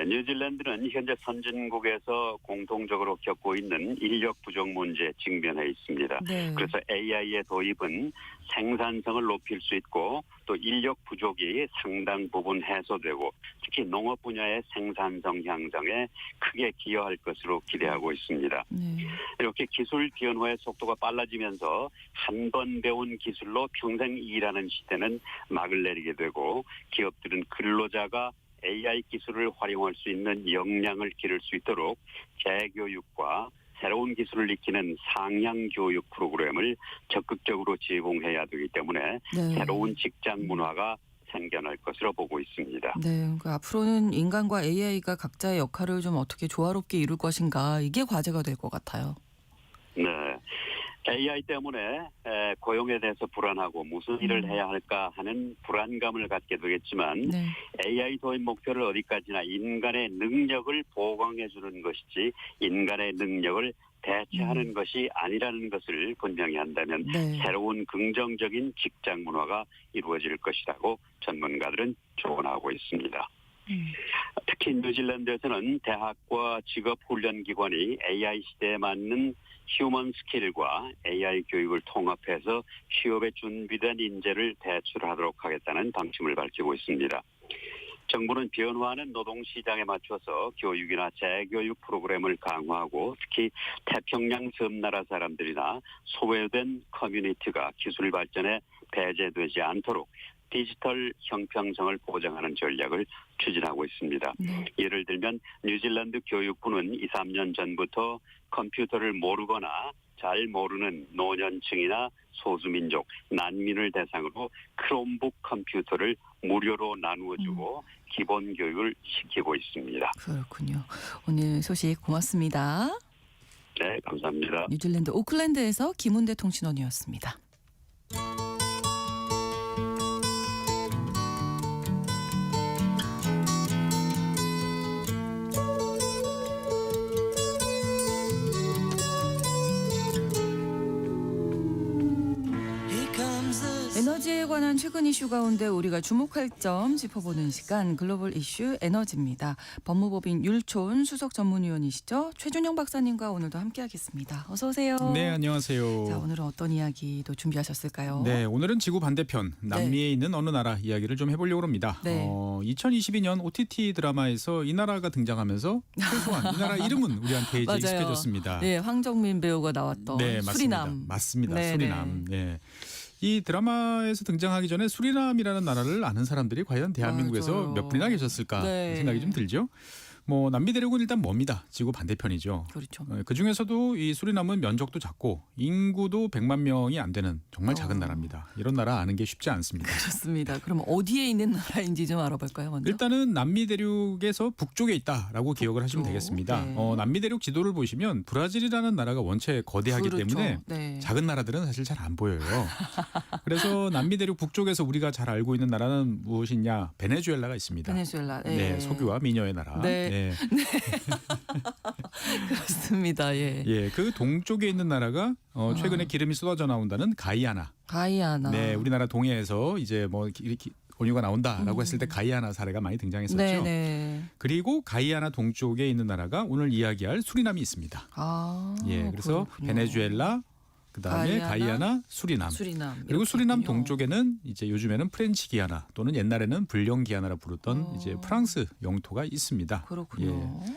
G: 뉴질랜드는 현재 선진국에서 공통적으로 겪고 있는 인력 부족 문제에 직면해 있습니다.
A: 네.
G: 그래서 AI의 도입은 생산성을 높일 수 있고 또 인력 부족이 상당 부분 해소되고 특히 농업 분야의 생산성 향상에 크게 기여할 것으로 기대하고 있습니다.
A: 네.
G: 이렇게 기술 변화의 속도가 빨라지면서 한 번 배운 기술로 평생 일하는 시대는 막을 내리게 되고 기업들은 근로자가 AI 기술을 활용할 수 있는 역량을 기를 수 있도록 재교육과 새로운 기술을 익히는 상향 교육 프로그램을 적극적으로 제공해야 되기 때문에
A: 네.
G: 새로운 직장 문화가 생겨날 것으로 보고 있습니다.
A: 네. 그러니까 앞으로는 인간과 AI가 각자의 역할을 좀 어떻게 조화롭게 이룰 것인가 이게 과제가 될 것 같아요.
G: 네. AI 때문에 고용에 대해서 불안하고 무슨 일을 해야 할까 하는 불안감을 갖게 되겠지만
A: 네.
G: AI 도입 목표를 어디까지나 인간의 능력을 보강해 주는 것이지 인간의 능력을 대체하는 것이 아니라는 것을 분명히 한다면
A: 네.
G: 새로운 긍정적인 직장 문화가 이루어질 것이라고 전문가들은 조언하고 있습니다. 특히 뉴질랜드에서는 대학과 직업훈련기관이 AI 시대에 맞는 휴먼 스킬과 AI 교육을 통합해서 취업에 준비된 인재를 배출하도록 하겠다는 방침을 밝히고 있습니다. 정부는 변화하는 노동시장에 맞춰서 교육이나 재교육 프로그램을 강화하고 특히 태평양 섬나라 사람들이나 소외된 커뮤니티가 기술 발전에 배제되지 않도록 디지털 형평성을 보장하는 전략을 추진하고 있습니다.
A: 네.
G: 예를 들면 뉴질랜드 교육부는 2, 3년 전부터 컴퓨터를 모르거나 잘 모르는 노년층이나 소수민족, 난민을 대상으로 크롬북 컴퓨터를 무료로 나누어주고 기본 교육을 시키고 있습니다.
A: 그렇군요. 오늘 소식 고맙습니다.
G: 네, 감사합니다.
A: 뉴질랜드 오클랜드에서 김은대 통신원이었습니다.
C: Here comes the
A: 에너지 에너지에 관한 최근 이슈 가운데 우리가 주목할 점 짚어보는 시간 글로벌 이슈 에너지입니다. 법무법인 율촌 수석 전문위원이시죠. 최준영 박사님과 오늘도 함께하겠습니다. 어서 오세요.
E: 네, 안녕하세요.
A: 자, 오늘은 어떤 이야기도 준비하셨을까요?
E: 네, 오늘은 지구 반대편 남미에 있는 어느 나라 이야기를 좀 해보려고 합니다.
A: 네.
E: 2022년 OTT 드라마에서 이 나라가 등장하면서 최소한 이 나라 이름은 우리한테 이제
A: 맞아요.
E: 익숙해졌습니다.
A: 네, 황정민 배우가 나왔던
E: 네,
A: 수리남.
E: 맞습니다.
A: 네,
E: 수리남. 네. 이 드라마에서 등장하기 전에 수리남이라는 나라를 아는 사람들이 과연 대한민국에서
A: 맞아요.
E: 몇 분이나 계셨을까
A: 네.
E: 생각이 좀 들죠. 뭐 남미 대륙은 일단 멉니다. 지구 반대편이죠.
A: 그렇죠.
E: 그 중에서도 이 수리남은 면적도 작고 인구도 100만 명이 안 되는 정말 작은 나라입니다. 이런 나라 아는 게 쉽지 않습니다.
A: 그렇습니다. 그럼 어디에 있는 나라인지 좀 알아볼까요, 먼저?
E: 일단은 남미 대륙에서 북쪽에 있다라고 기억을 하시면 되겠습니다.
A: 네.
E: 남미 대륙 지도를 보시면 브라질이라는 나라가 원체 거대하기
A: 그렇죠.
E: 때문에
A: 네.
E: 작은 나라들은 사실 잘 안 보여요. 그래서 남미 대륙 북쪽에서 우리가 잘 알고 있는 나라는 무엇이냐? 베네수엘라가 있습니다.
A: 베네수엘라.
E: 네, 석유와 미녀의 나라.
A: 네. 그렇습니다. 예.
E: 예, 그 동쪽에 있는 나라가 최근에 기름이 쏟아져 나온다는 가이아나.
A: 가이아나.
E: 네, 우리나라 동해에서 이제 뭐 원유가 나온다라고 했을 때 가이아나 사례가 많이 등장했었죠.
A: 네네.
E: 그리고 가이아나 동쪽에 있는 나라가 오늘 이야기할 수리남이 있습니다.
A: 아.
E: 예, 그래서
A: 그렇군요.
E: 베네수엘라, 그다음에 가이아나, 수리남.
A: 수리남.
E: 그리고 수리남
A: 이렇게군요.
E: 동쪽에는 이제 요즘에는 프렌치 기아나 또는 옛날에는 불령 기아나라 부르던 이제 프랑스 영토가 있습니다.
A: 그렇군요.
E: 예.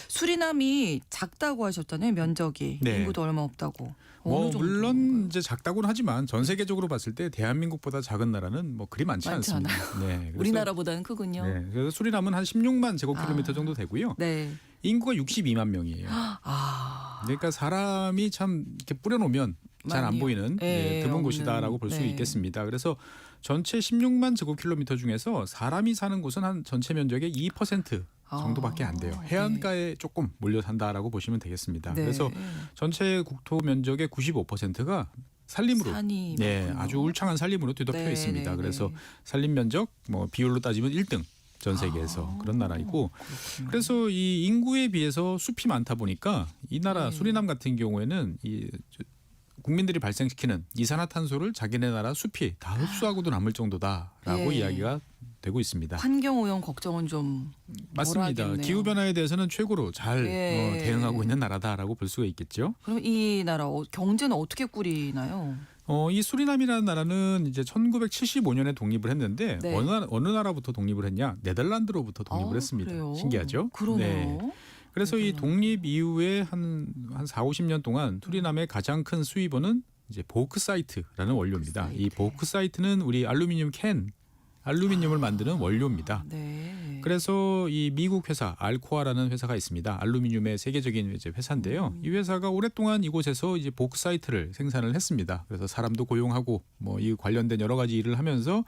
A: 수리남이 작다고 하셨잖아요. 면적이.
E: 네.
A: 인구도 얼마 없다고.
E: 뭐
A: 어느 정도?
E: 물론 이제 작다고는 하지만 전 세계적으로 봤을 때 대한민국보다 작은 나라는 뭐 그리 많지
A: 많지
E: 않습니다. 네, 그래서-
A: 우리나라보다는 크군요.
E: 네, 그래서 수리남은 한 16만 제곱킬로미터
A: 아.
E: 정도 되고요.
A: 네.
E: 인구가 62만 명이에요.
A: 아.
E: 그러니까 사람이 참 이렇게 뿌려놓으면 잘 안
A: 많이요.
E: 보이는
A: 예,
E: 드문
A: 없는.
E: 곳이다라고 볼 수
A: 네.
E: 있겠습니다. 그래서 전체 16만 제곱킬로미터 중에서 사람이 사는 곳은 한 전체 면적의 2% 정도밖에 안 돼요. 해안가에 조금 몰려 산다라고 보시면 되겠습니다.
A: 네.
E: 그래서 전체 국토 면적의 95%가 산림으로
A: 산이
E: 네,
A: 많군요.
E: 아주 울창한 산림으로 뒤덮여
A: 네,
E: 있습니다.
A: 네,
E: 그래서
A: 네.
E: 산림 면적 뭐 비율로 따지면 1등 전 세계에서 그런 나라이고
A: 그렇군요.
E: 그래서 이 인구에 비해서 숲이 많다 보니까 이 나라
A: 네.
E: 수리남 같은 경우에는 국민들이 발생시키는 이산화탄소를 자기네 나라 숲이 다 흡수하고도 남을 정도다라고
A: 예.
E: 이야기가 되고 있습니다.
A: 환경 오염 걱정은 좀
E: 맞습니다.
A: 덜하겠네요.
E: 기후 변화에 대해서는 최고로 잘
A: 예.
E: 대응하고 있는 나라다라고 볼 수가 있겠죠.
A: 그럼 이 나라 경제는 어떻게 꾸리나요?
E: 이 수리남이라는 나라는 이제 1975년에 독립을 했는데
A: 네.
E: 어느 나라부터 독립을 했냐? 네덜란드로부터 독립을
A: 아,
E: 했습니다.
A: 그래요?
E: 신기하죠?
A: 그러네요.
E: 네. 그래서 이 독립 이후에 한 4, 50년 동안 수리남의 가장 큰 수입원은 이제 보크사이트라는 원료입니다. 이 보크사이트는 우리 알루미늄을 만드는 원료입니다.
A: 네.
E: 그래서 이 미국 회사 알코아라는 회사가 있습니다. 알루미늄의 세계적인 이제 회사인데요. 이 회사가 오랫동안 이곳에서 이제 보크사이트를 생산을 했습니다. 그래서 사람도 고용하고 뭐 이 관련된 여러 가지 일을 하면서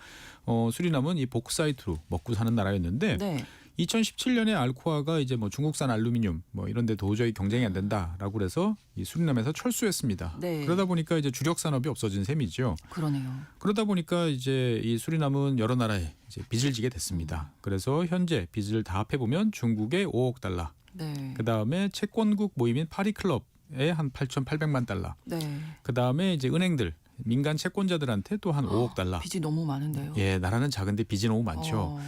E: 수리남은 이 보크사이트로 먹고 사는 나라였는데
A: 네.
E: 2017년에 알코아가 이제 뭐 중국산 알루미늄 뭐 이런 데 도저히 경쟁이 안 된다라고 그래서 이 수리남에서 철수했습니다.
A: 네.
E: 그러다 보니까 이제 주력 산업이 없어진 셈이죠.
A: 그러네요.
E: 그러다 보니까 이제 이 수리남은 여러 나라에 이제 빚을 지게 됐습니다. 그래서 현재 빚을 다 합해 보면 중국에 5억 달러,
A: 네.
E: 그다음에 채권국 모임인 파리클럽에 한 8,800만 달러,
A: 네.
E: 그다음에 이제 은행들 민간 채권자들한테 또 한 5억 달러.
A: 빚이 너무 많은데요.
E: 예, 나라는 작은데 빚이 너무 많죠.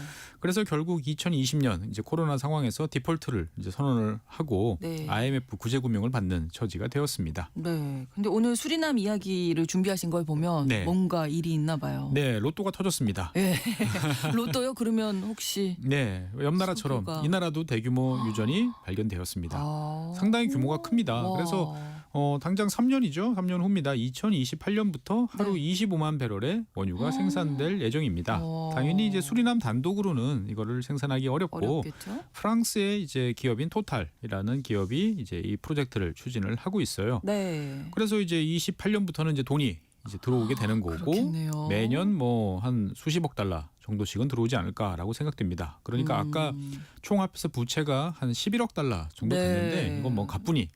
E: 그래서 결국 2020년 이제 코로나 상황에서 디폴트를 이제 선언을 하고
A: 네.
E: IMF 구제금융을 받는 처지가 되었습니다.
A: 네. 근데 오늘 수리남 이야기를 준비하신 걸 보면
E: 네.
A: 뭔가 일이 있나 봐요.
E: 네, 로또가 터졌습니다.
A: 예. 로또요? 그러면 혹시
E: 네, 옆 나라처럼
A: 수주가.
E: 이 나라도 대규모 유전이 발견되었습니다. 상당히 규모가 큽니다.
A: 와.
E: 그래서 당장 3년이죠. 3년 후입니다. 2028년부터 하루
A: 네.
E: 25만 배럴의 원유가 생산될 예정입니다. 당연히 이제 수리남 단독으로는 이거를 생산하기 어렵고
A: 어렵겠죠?
E: 프랑스의 이제 기업인 토탈이라는 기업이 이제 이 프로젝트를 추진을 하고 있어요.
A: 네.
E: 그래서 이제 28년부터는 이제 돈이 이제 들어오게 되는 거고
A: 그렇겠네요.
E: 매년 뭐 한 수십억 달러 정도씩은 들어오지 않을까라고 생각됩니다. 그러니까 아까 총 합해서 부채가 한 11억 달러 정도
A: 네.
E: 됐는데 이건 뭐 가뿐히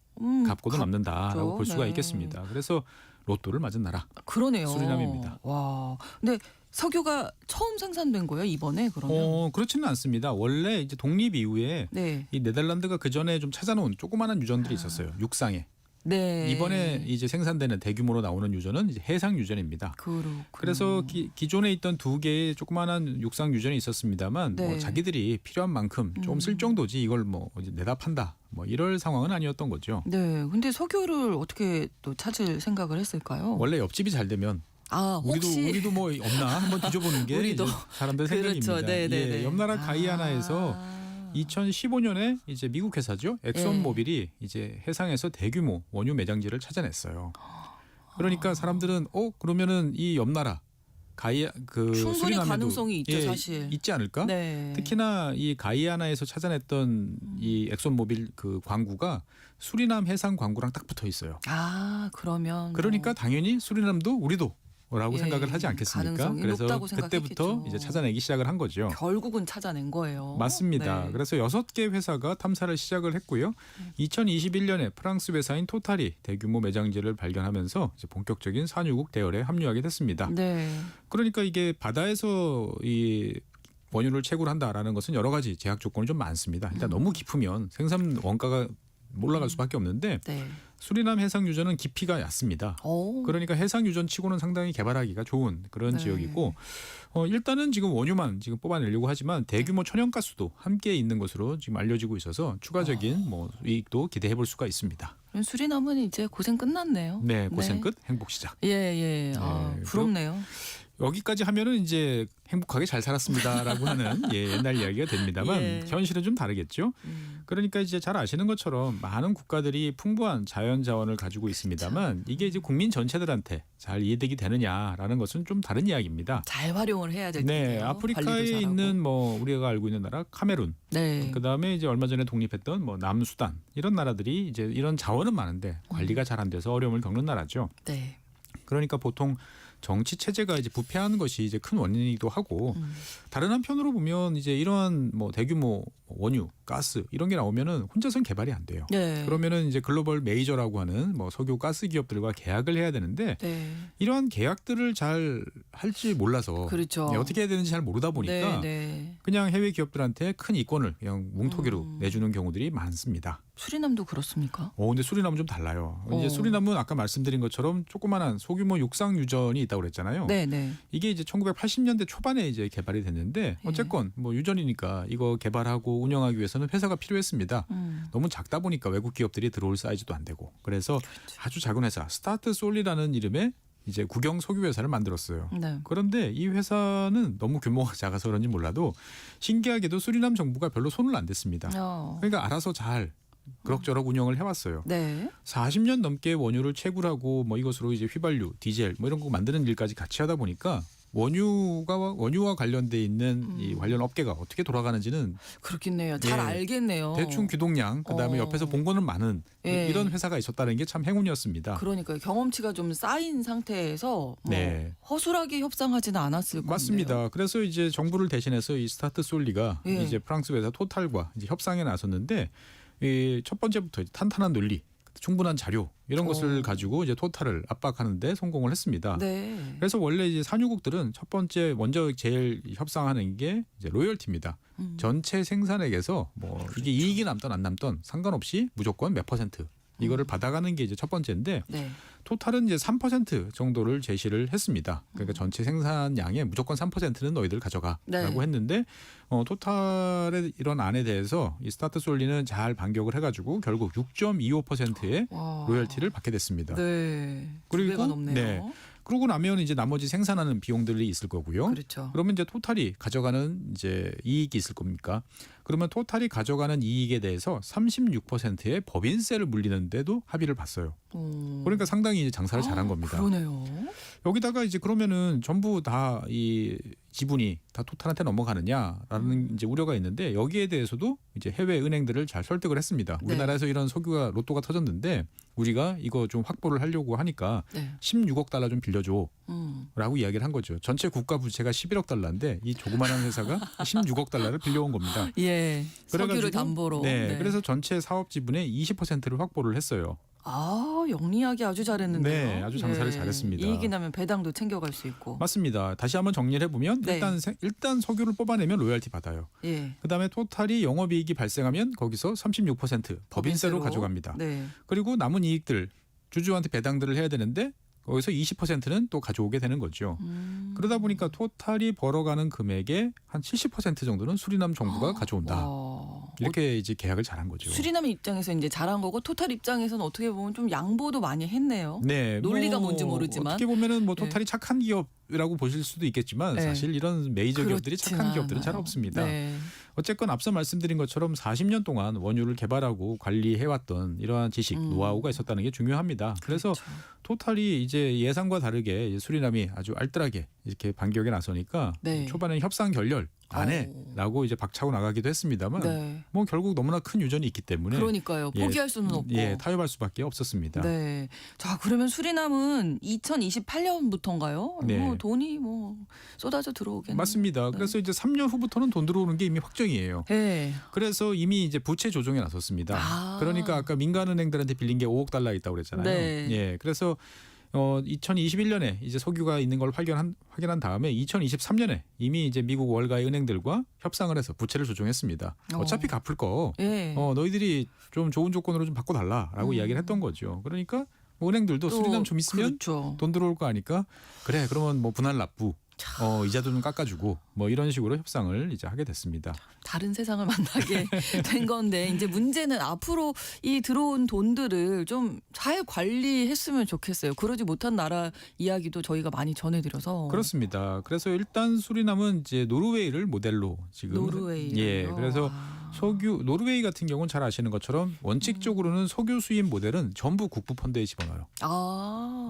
E: 갚고도 남는다라고 볼 수가
A: 네.
E: 있겠습니다. 그래서 로또를 맞은 나라.
A: 그러네요.
E: 수리남입니다.
A: 와. 근데 석유가 처음 생산된 거예요, 이번에 그러면?
E: 그렇지는 않습니다. 원래 이제 독립 이후에
A: 네.
E: 이 네덜란드가 그 전에 좀 찾아놓은 조그마한 유전들이 있었어요. 육상에.
A: 네.
E: 이번에 이제 생산되는 대규모로 나오는 유전은 이제 해상 유전입니다.
A: 그렇군요.
E: 그래서 기존에 있던 2개의 조그마한 육상 유전이 있었습니다만
A: 네.
E: 뭐 자기들이 필요한 만큼 좀 쓸 정도지 이걸 뭐 이제 내다 판다 뭐 이럴 상황은 아니었던 거죠.
A: 네. 근데 석유를 어떻게 또 찾을 생각을 했을까요?
E: 원래 옆집이 잘 되면
A: 아, 혹시
E: 우리도 뭐 없나 한번 뒤져보는 게
A: 우리도.
E: 이제 사람들 생각입니다.
A: 그렇죠. 네네네.
E: 예, 옆나라 가이아나에서 2015년에 이제 미국 회사죠. 엑손모빌이 이제 해상에서 대규모 원유 매장지를 찾아냈어요. 그러니까 사람들은 그러면은 이 옆나라 가이아 그
A: 충분히
E: 수리남에도
A: 가능성이 있죠, 사실.
E: 있지 않을까?
A: 네.
E: 특히나 이 가이아나에서 찾아냈던 이 엑손모빌 그 광구가 수리남 해상 광구랑 딱 붙어 있어요.
A: 아, 그러면
E: 그러니까 당연히 수리남도 우리도 라고
A: 예,
E: 생각을 하지 않겠습니까?
A: 가능성이
E: 그래서
A: 높다고
E: 그때부터
A: 생각했겠죠.
E: 이제 찾아내기 시작을 한 거죠.
A: 결국은 찾아낸 거예요.
E: 맞습니다.
A: 네.
E: 그래서 6개 회사가 탐사를 시작을 했고요. 2021년에 프랑스 회사인 토탈이 대규모 매장지를 발견하면서 이제 본격적인 산유국 대열에 합류하게 됐습니다.
A: 네.
E: 그러니까 이게 바다에서 이 원유를 채굴한다라는 것은 여러 가지 제약 조건이 좀 많습니다. 일단 너무 깊으면 생산 원가가 올라갈 수밖에 없는데
A: 네.
E: 수리남 해상 유전은 깊이가 얕습니다.
A: 오.
E: 그러니까 해상 유전치고는 상당히 개발하기가 좋은 그런
A: 네.
E: 지역이고 일단은 지금 원유만 지금 뽑아내려고 하지만 대규모 천연가스도 함께 있는 것으로 지금 알려지고 있어서 추가적인 뭐 이익도 기대해 볼 수가 있습니다.
A: 그럼 수리남은 이제 고생 끝났네요.
E: 네, 고생 끝, 행복 시작.
A: 예, 예. 아,
E: 네,
A: 부럽네요.
E: 여기까지 하면은 이제 행복하게 잘 살았습니다라고 하는 옛날 이야기가 됩니다만
A: 예.
E: 현실은 좀 다르겠죠. 그러니까 이제 잘 아시는 것처럼 많은 국가들이 풍부한 자연 자원을 가지고 있습니다만 이게 이제 국민 전체들한테 잘 이해되게 되느냐라는 것은 좀 다른 이야기입니다.
A: 잘 활용을 해야 될 텐데요.
E: 네, 아프리카에
A: 관리도 잘하고.
E: 있는 뭐 우리가 알고 있는 나라 카메룬,
A: 네.
E: 그다음에 이제 얼마 전에 독립했던 뭐 남수단 이런 나라들이 이제 이런 자원은 많은데 관리가 잘 안 돼서 어려움을 겪는 나라죠.
A: 네.
E: 그러니까 보통 정치 체제가 이제 부패하는 것이 이제 큰 원인이기도 하고 다른 한편으로 보면 이제 이러한 뭐 대규모 원유, 가스 이런 게 나오면은 혼자서는 개발이 안 돼요.
A: 네.
E: 그러면은 이제 글로벌 메이저라고 하는 뭐 석유 가스 기업들과 계약을 해야 되는데
A: 네.
E: 이러한 계약들을 잘 할지 몰라서
A: 그렇죠.
E: 어떻게 해야 되는지 잘 모르다 보니까
A: 네, 네.
E: 그냥 해외 기업들한테 큰 이권을 그냥 뭉토기로 내주는 경우들이 많습니다.
A: 수리남도 그렇습니까?
E: 근데 수리남은 좀 달라요. 이제 수리남은 아까 말씀드린 것처럼 조그마한 소규모 육상 유전이 있다고 그랬잖아요.
A: 네, 네.
E: 이게 이제 1980년대 초반에 이제 개발이 됐는데 어쨌건 뭐 유전이니까 이거 개발하고 운영하기 위해서는 회사가 필요했습니다. 너무 작다 보니까 외국 기업들이 들어올 사이즈도 안 되고 그래서 아주 작은 회사 스타트 솔리라는 이름의 이제 국영 석유 회사를 만들었어요.
A: 네.
E: 그런데 이 회사는 너무 규모가 작아서 그런지 몰라도 신기하게도 수리남 정부가 별로 손을 안 댔습니다. 그러니까 알아서 잘 그럭저럭 운영을 해왔어요.
A: 네.
E: 40년 넘게 원유를 채굴하고 뭐 이것으로 이제 휘발유, 디젤 뭐 이런 거 만드는 일까지 같이 하다 보니까 원유와 관련돼 있는 이 관련 업계가 어떻게 돌아가는지는
A: 그렇겠네요. 잘
E: 예.
A: 알겠네요.
E: 대충 규동량 그다음에 옆에서 본 거는 많은
A: 예.
E: 이런 회사가 있었다는 게 참 행운이었습니다.
A: 그러니까 경험치가 좀 쌓인 상태에서 뭐
E: 네.
A: 허술하게 협상하지는 않았을 것 같네요.
E: 맞습니다. 그래서 이제 정부를 대신해서 이 스타트 솔리가
A: 예.
E: 이제 프랑스 회사 토탈과 이제 협상에 나섰는데 이 첫 번째부터 탄탄한 논리, 충분한 자료 이런 것을 가지고 이제 토탈을 압박하는데 성공을 했습니다.
A: 네.
E: 그래서 원래 이제 산유국들은 첫 번째 먼저 제일 협상하는 게 이제 로열티입니다. 전체 생산액에서 뭐 이게 이익이 남던 안 남던 상관없이 무조건 몇 퍼센트 이거를 받아가는 게 이제 첫 번째인데
A: 네.
E: 토탈은 이제 3% 정도를 제시를 했습니다. 그러니까 전체 생산량의 무조건 3%는 너희들 가져가라고
A: 네.
E: 했는데 토탈의 이런 안에 대해서 이 스타트 솔리는 잘 반격을 해가지고 결국 6.25%의
A: 와.
E: 로열티를 받게 됐습니다.
A: 네.
E: 그리고,
A: 두 배가 넘네요.
E: 네. 그러고 나면 이제 나머지 생산하는 비용들이 있을 거고요.
A: 그렇죠.
E: 그러면 이제 토탈이 가져가는 이제 이익이 있을 겁니까? 그러면 토탈이 가져가는 이익에 대해서 36%의 법인세를 물리는데도 합의를 봤어요. 그러니까 상당히 이제 장사를 잘한 겁니다.
A: 그러네요.
E: 여기다가 이제 그러면은 전부 다 이 지분이 다 토탈한테 넘어가느냐라는 이제 우려가 있는데 여기에 대해서도 이제 해외 은행들을 잘 설득을 했습니다.
A: 네.
E: 우리나라에서 이런 석유가 로또가 터졌는데 우리가 이거 좀 확보를 하려고 하니까
A: 네.
E: 16억 달러 좀 빌려줘라고 이야기를 한 거죠. 전체 국가 부채가 11억 달러인데 이 조그마한 회사가 16억 달러를 빌려온 겁니다.
A: 예. 석유를
E: 그래가지고
A: 담보로.
E: 네, 그래서 전체 사업 지분의 20%를 확보를 했어요.
A: 아, 영리하게 아주 잘했는데요.
E: 네, 아주 장사를 잘했습니다.
A: 이익이 나면 배당도 챙겨갈 수 있고.
E: 맞습니다. 다시 한번 정리를 해보면
A: 네.
E: 일단 석유를 뽑아내면 로열티 받아요.
A: 예.
E: 그다음에 토탈이 영업이익이 발생하면 거기서 36% 법인세로 가져갑니다.
A: 네.
E: 그리고 남은 이익들 주주한테 배당들을 해야 되는데 거기서 20%는 또 가져오게 되는 거죠. 그러다 보니까 토탈이 벌어가는 금액의 한 70% 정도는 수리남 정부가 가져온다. 이렇게 이제 계약을 잘한 거죠.
A: 수리남의 입장에서 이제 잘한 거고 토탈 입장에서는 어떻게 보면 좀 양보도 많이 했네요.
E: 네,
A: 논리가 뭔지 모르지만.
E: 어떻게 보면은 뭐
A: 네.
E: 토탈이 착한 기업이라고 보실 수도 있겠지만
A: 네.
E: 사실 이런 메이저 기업들이
A: 그렇진
E: 착한 기업들은 잘
A: 않아요.
E: 없습니다.
A: 네.
E: 어쨌건 앞서 말씀드린 것처럼 40년 동안 원유를 개발하고 관리해왔던 이러한 지식, 노하우가 있었다는 게 중요합니다. 그래서
A: 그렇죠.
E: 토탈이 이제 예상과 다르게 수리남이 아주 알뜰하게 이렇게 반격에 나서니까
A: 네.
E: 초반에는 협상 결렬 안 해라고 이제 박차고 나가기도 했습니다만
A: 네.
E: 뭐 결국 너무나 큰 유전이 있기 때문에
A: 그러니까요.
E: 예,
A: 포기할 수는 없고.
E: 예, 타협할 수밖에 없었습니다.
A: 네. 자, 그러면 수리남은 2028년부터인가요?
E: 네.
A: 뭐 돈이 뭐 쏟아져 들어오겠네요.
E: 맞습니다.
A: 네.
E: 그래서 이제 3년 후부터는 돈 들어오는 게 이미 확정이에요.
A: 네.
E: 그래서 이미 이제 부채 조정에 나섰습니다.
A: 아.
E: 그러니까 아까 민간은행들한테 빌린 게 5억 달러 있다고 그랬잖아요.
A: 네.
E: 예, 그래서 2021년에 이제 석유가 있는 걸 확인한 다음에 2023년에 이미 이제 미국 월가의 은행들과 협상을 해서 부채를 조정했습니다. 어차피 갚을 거
A: 예.
E: 너희들이 좀 좋은 조건으로 좀 바꿔달라라고 이야기를 했던 거죠. 그러니까 뭐 은행들도
A: 또
E: 수리남 좀 있으면
A: 그렇죠.
E: 돈 들어올 거 아니까 그래 그러면 뭐 분할 납부 이자도 좀 깎아주고 뭐 이런 식으로 협상을 이제 하게 됐습니다.
A: 다른 세상을 만나게 된 건데 이제 문제는 앞으로 이 들어온 돈들을 좀 잘 관리했으면 좋겠어요. 그러지 못한 나라 이야기도 저희가 많이 전해드려서
E: 그렇습니다. 그래서 일단 수리남은 이제 노르웨이를 모델로 지금
A: 노르웨이
E: 예, 그래서 노르웨이 같은 경우는 잘 아시는 것처럼 원칙적으로는 석유 수입 모델은 전부 국부 펀드에 집어넣어요.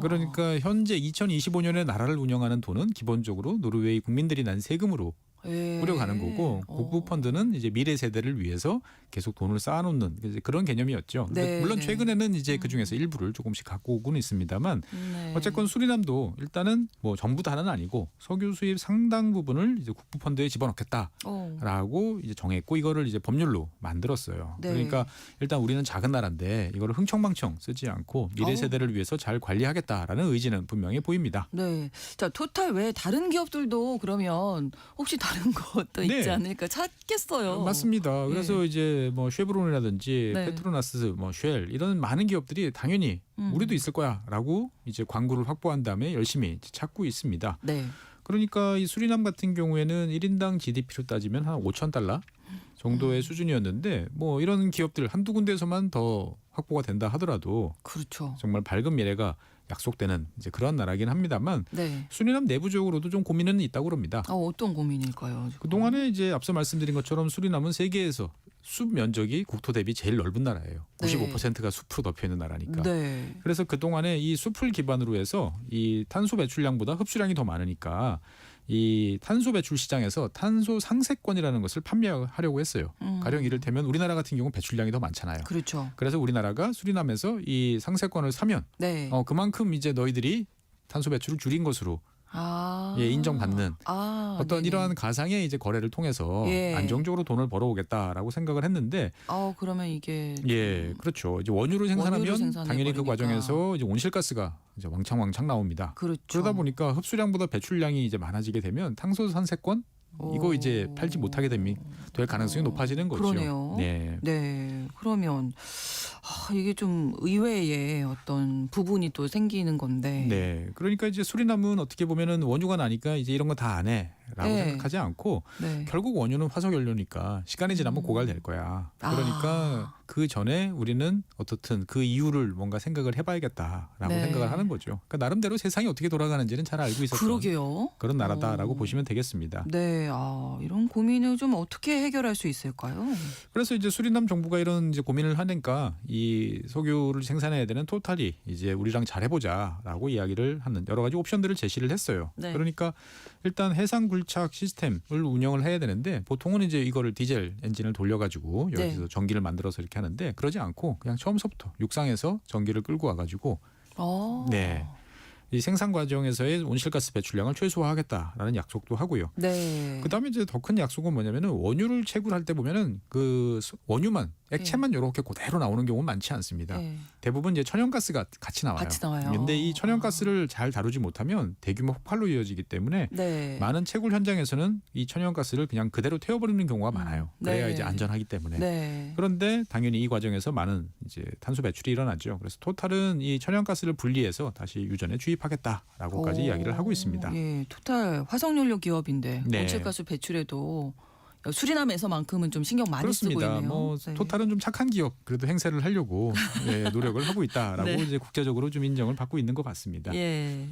E: 그러니까 현재 2025년에 나라를 운영하는 돈은 기본적으로 노르웨이 국민들이 난 세금으로 뿌려가는 거고 국부 펀드는 이제 미래 세대를 위해서 계속 돈을 쌓아놓는 이제 그런 개념이었죠.
A: 네,
E: 물론
A: 네.
E: 최근에는 이제 그 중에서 일부를 조금씩 갖고 오고는 있습니다만
A: 네.
E: 어쨌건 수리남도 일단은 뭐 전부 다는 아니고 석유 수입 상당 부분을 이제 국부 펀드에 집어넣겠다라고 이제 정했고 이거를 이제 법률로 만들었어요.
A: 네.
E: 그러니까 일단 우리는 작은 나라인데 이거를 흥청망청 쓰지 않고 미래 세대를 위해서 잘 관리하겠다라는 의지는 분명히 보입니다.
A: 네. 자, 토탈 외에 다른 기업들도 그러면 혹시 다른 것도 있지
E: 네.
A: 않을까 찾겠어요.
E: 맞습니다. 그래서
A: 예.
E: 이제 뭐 쉐브론이라든지
A: 네.
E: 페트로나스, 뭐 쉘 이런 많은 기업들이 당연히 우리도 있을 거야라고 이제 광고를 확보한 다음에 열심히 찾고 있습니다.
A: 네.
E: 그러니까 이 수리남 같은 경우에는 1인당 GDP로 따지면 한 5,000달러 정도의 수준이었는데 뭐 이런 기업들 한두 군데에서만 더 확보가 된다 하더라도
A: 그렇죠.
E: 정말 밝은 미래가 약속되는 이제 그런 나라긴 합니다만
A: 네.
E: 수리남 내부적으로도 좀 고민은 있다고 그럽니다.
A: 어떤 고민일까요? 지금?
E: 그동안에 이제 앞서 말씀드린 것처럼 수리남은 세계에서 숲 면적이 국토 대비 제일 넓은 나라예요.
A: 네.
E: 95%가 숲으로 덮여 있는 나라니까.
A: 네.
E: 그래서 그동안에 이 숲을 기반으로 해서 이 탄소 배출량보다 흡수량이 더 많으니까 이 탄소 배출 시장에서 탄소 상세권이라는 것을 판매하려고 했어요. 가령 이를테면 우리나라 같은 경우 배출량이 더 많잖아요.
A: 그렇죠.
E: 그래서 우리나라가 수리남에서 이 상세권을 사면
A: 네.
E: 그만큼 이제 너희들이 탄소 배출을 줄인 것으로 인정받는 어떤
A: 네네.
E: 이러한 가상의 이제 거래를 통해서
A: 예.
E: 안정적으로 돈을 벌어오겠다라고 생각을 했는데
A: 그러면 이게
E: 예, 그렇죠. 이제 원유를 생산하면
A: 생산해
E: 당연히 그
A: 버리니까.
E: 과정에서 이제 온실가스가 이제 왕창 나옵니다.
A: 그렇죠.
E: 그러다 보니까 흡수량보다 배출량이 이제 많아지게 되면 탄소 산세권 이거 이제 팔지 못하게 될 가능성이 높아지는 거죠.
A: 그러네요.
E: 네.
A: 네. 그러면 이게 좀 의외의 어떤 부분이 또 생기는 건데.
E: 네. 그러니까 이제 수리남은 어떻게 보면은 원유가 나니까 이제 이런 거 다 안 해라고
A: 네.
E: 생각하지 않고
A: 네.
E: 결국 원유는 화석 연료니까 시간이 지나면 고갈될 거야. 그러니까 그 전에 우리는 어떻든 그 이유를 뭔가 생각을 해봐야겠다라고
A: 네.
E: 생각을 하는 거죠. 그러니까 나름대로 세상이 어떻게 돌아가는지는 잘 알고 있었던
A: 그러게요.
E: 그런 나라다라고 보시면 되겠습니다.
A: 네. 이런 고민을 좀 어떻게 해결할 수 있을까요?
E: 그래서 이제 수리남 정부가 이런 이제 고민을 하니까 이 석유를 생산해야 되는 토탈이 이제 우리랑 잘해보자라고 이야기를 하는 여러 가지 옵션들을 제시를 했어요.
A: 네.
E: 그러니까 일단 해상 굴착 시스템을 운영을 해야 되는데 보통은 이제 이거를 디젤 엔진을 돌려가지고 여기서
A: 네.
E: 전기를 만들어서 이렇게 하는데 그러지 않고 그냥 처음서부터 육상에서 전기를 끌고 와가지고 네. 이 생산 과정에서의 온실가스 배출량을 최소화하겠다라는 약속도 하고요.
A: 네.
E: 그다음에 이제 더 큰 약속은 뭐냐면은 원유를 채굴할 때 보면은 그 원유만 액체만 이렇게 그대로 나오는 경우는 많지 않습니다.
A: 네.
E: 대부분 이제 천연가스가 같이 나와요.
A: 같이 나와요.
E: 그런데 이 천연가스를 잘 다루지 못하면 대규모 폭발로 이어지기 때문에
A: 네.
E: 많은 채굴 현장에서는 이 천연가스를 그냥 그대로 태워버리는 경우가 많아요. 그래야
A: 네.
E: 이제 안전하기 때문에.
A: 네.
E: 그런데 당연히 이 과정에서 많은 이제 탄소 배출이 일어나죠. 그래서 토탈은 이 천연가스를 분리해서 다시 유전에 주입하겠다라고까지
A: 오.
E: 이야기를 하고 있습니다.
A: 예, 토탈 화석연료 기업인데
E: 네.
A: 온실가스 배출에도 수리남에서만큼은 좀 신경 많이 쓰고
E: 그렇습니다.
A: 있네요.
E: 뭐
A: 네.
E: 토탈은 좀 착한 기업 그래도 행세를 하려고 네, 노력을 하고 있다라고
A: 네.
E: 이제 국제적으로 좀 인정을 받고 있는 것 같습니다.
A: 예.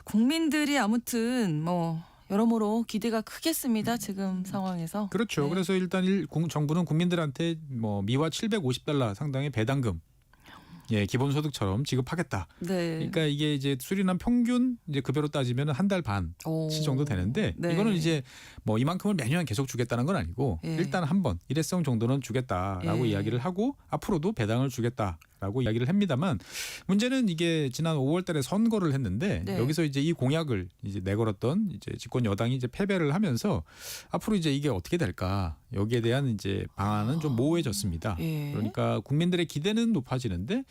A: 국민들이 아무튼 뭐 여러모로 기대가 크겠습니다. 지금 상황에서.
E: 그렇죠.
A: 네.
E: 그래서 일단 정부는 국민들한테 뭐 미화 $750 상당의 배당금, 예, 기본소득처럼 지급하겠다.
A: 네.
E: 그러니까 이게 이제 수리남 평균 이제 급여로 따지면 한 달 반
A: 오.
E: 치 정도 되는데
A: 네.
E: 이거는 이제 뭐 이만큼을 매년 계속 주겠다는 건 아니고
A: 예.
E: 일단 한 번 일회성 정도는 주겠다라고
A: 예.
E: 이야기를 하고 앞으로도 배당을 주겠다라고 이야기를 합니다만 문제는 이게 지난 5월달에 선거를 했는데
A: 네.
E: 여기서 이제 이 공약을 이제 내걸었던 이제 집권 여당이 이제 패배를 하면서 앞으로 이제 이게 어떻게 될까 여기에 대한 이제 방안은 좀 모호해졌습니다.
A: 예.
E: 그러니까 국민들의 기대는 높아지는데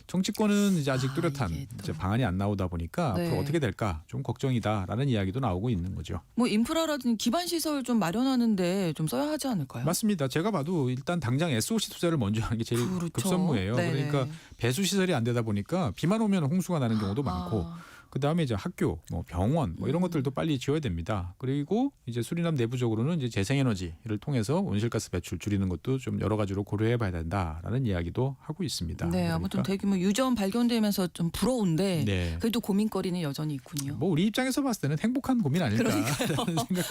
E: 정치권은 이제 아직 뚜렷한
A: 이게 또.
E: 이제 방안이 안 나오다 보니까
A: 네.
E: 앞으로 어떻게 될까 좀 걱정이다라는 이야기도 나오고 있는 거죠.
A: 뭐 인프라라든지 기반 시설 좀 마련하는데 좀 써야 하지 않을까요?
E: 맞습니다. 제가 봐도 일단 당장 SOC 투자를 먼저 하는 게 제일
A: 그렇죠.
E: 급선무예요.
A: 네.
E: 그러니까 배수 시설이 안 되다 보니까 비만 오면 홍수가 나는 경우도 많고
A: 아,
E: 그다음에 이제 학교, 뭐 병원 뭐 이런 것들도 빨리 지어야 됩니다. 그리고 이제 수리남 내부적으로는 이제 재생에너지를 통해서 온실가스 배출 줄이는 것도 좀 여러 가지로 고려해봐야 된다라는 이야기도 하고 있습니다.
A: 네, 아무튼
E: 그러니까
A: 대규모 유전 발견되면서 좀 부러운데
E: 네.
A: 그래도 고민거리는 여전히 있군요.
E: 뭐 우리 입장에서 봤을 때는 행복한 고민 아닐까라는 생각도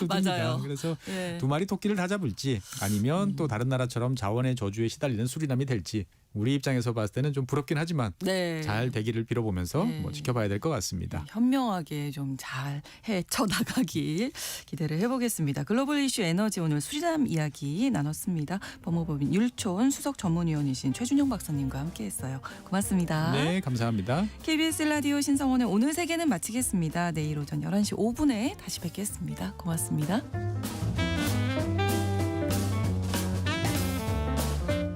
E: 듭니다.
A: 맞아요.
E: 그래서
A: 예.
E: 두 마리 토끼를 다 잡을지 아니면 또 다른 나라처럼 자원의 저주에 시달리는 수리남이 될지 우리 입장에서 봤을 때는 좀 부럽긴 하지만
A: 네.
E: 잘 되기를 빌어보면서
A: 네.
E: 뭐 지켜봐야 될 것 같습니다.
A: 현명하게 좀 잘 헤쳐나가길 기대를 해보겠습니다. 글로벌 이슈 에너지 오늘 수리남 이야기 나눴습니다. 법무법인 율촌 수석 전문위원이신 최준영 박사님과 함께했어요. 고맙습니다.
E: 네, 감사합니다.
A: KBS 라디오 신성원의 오늘 세계는 마치겠습니다. 내일 오전 11시 5분에 다시 뵙겠습니다. 고맙습니다.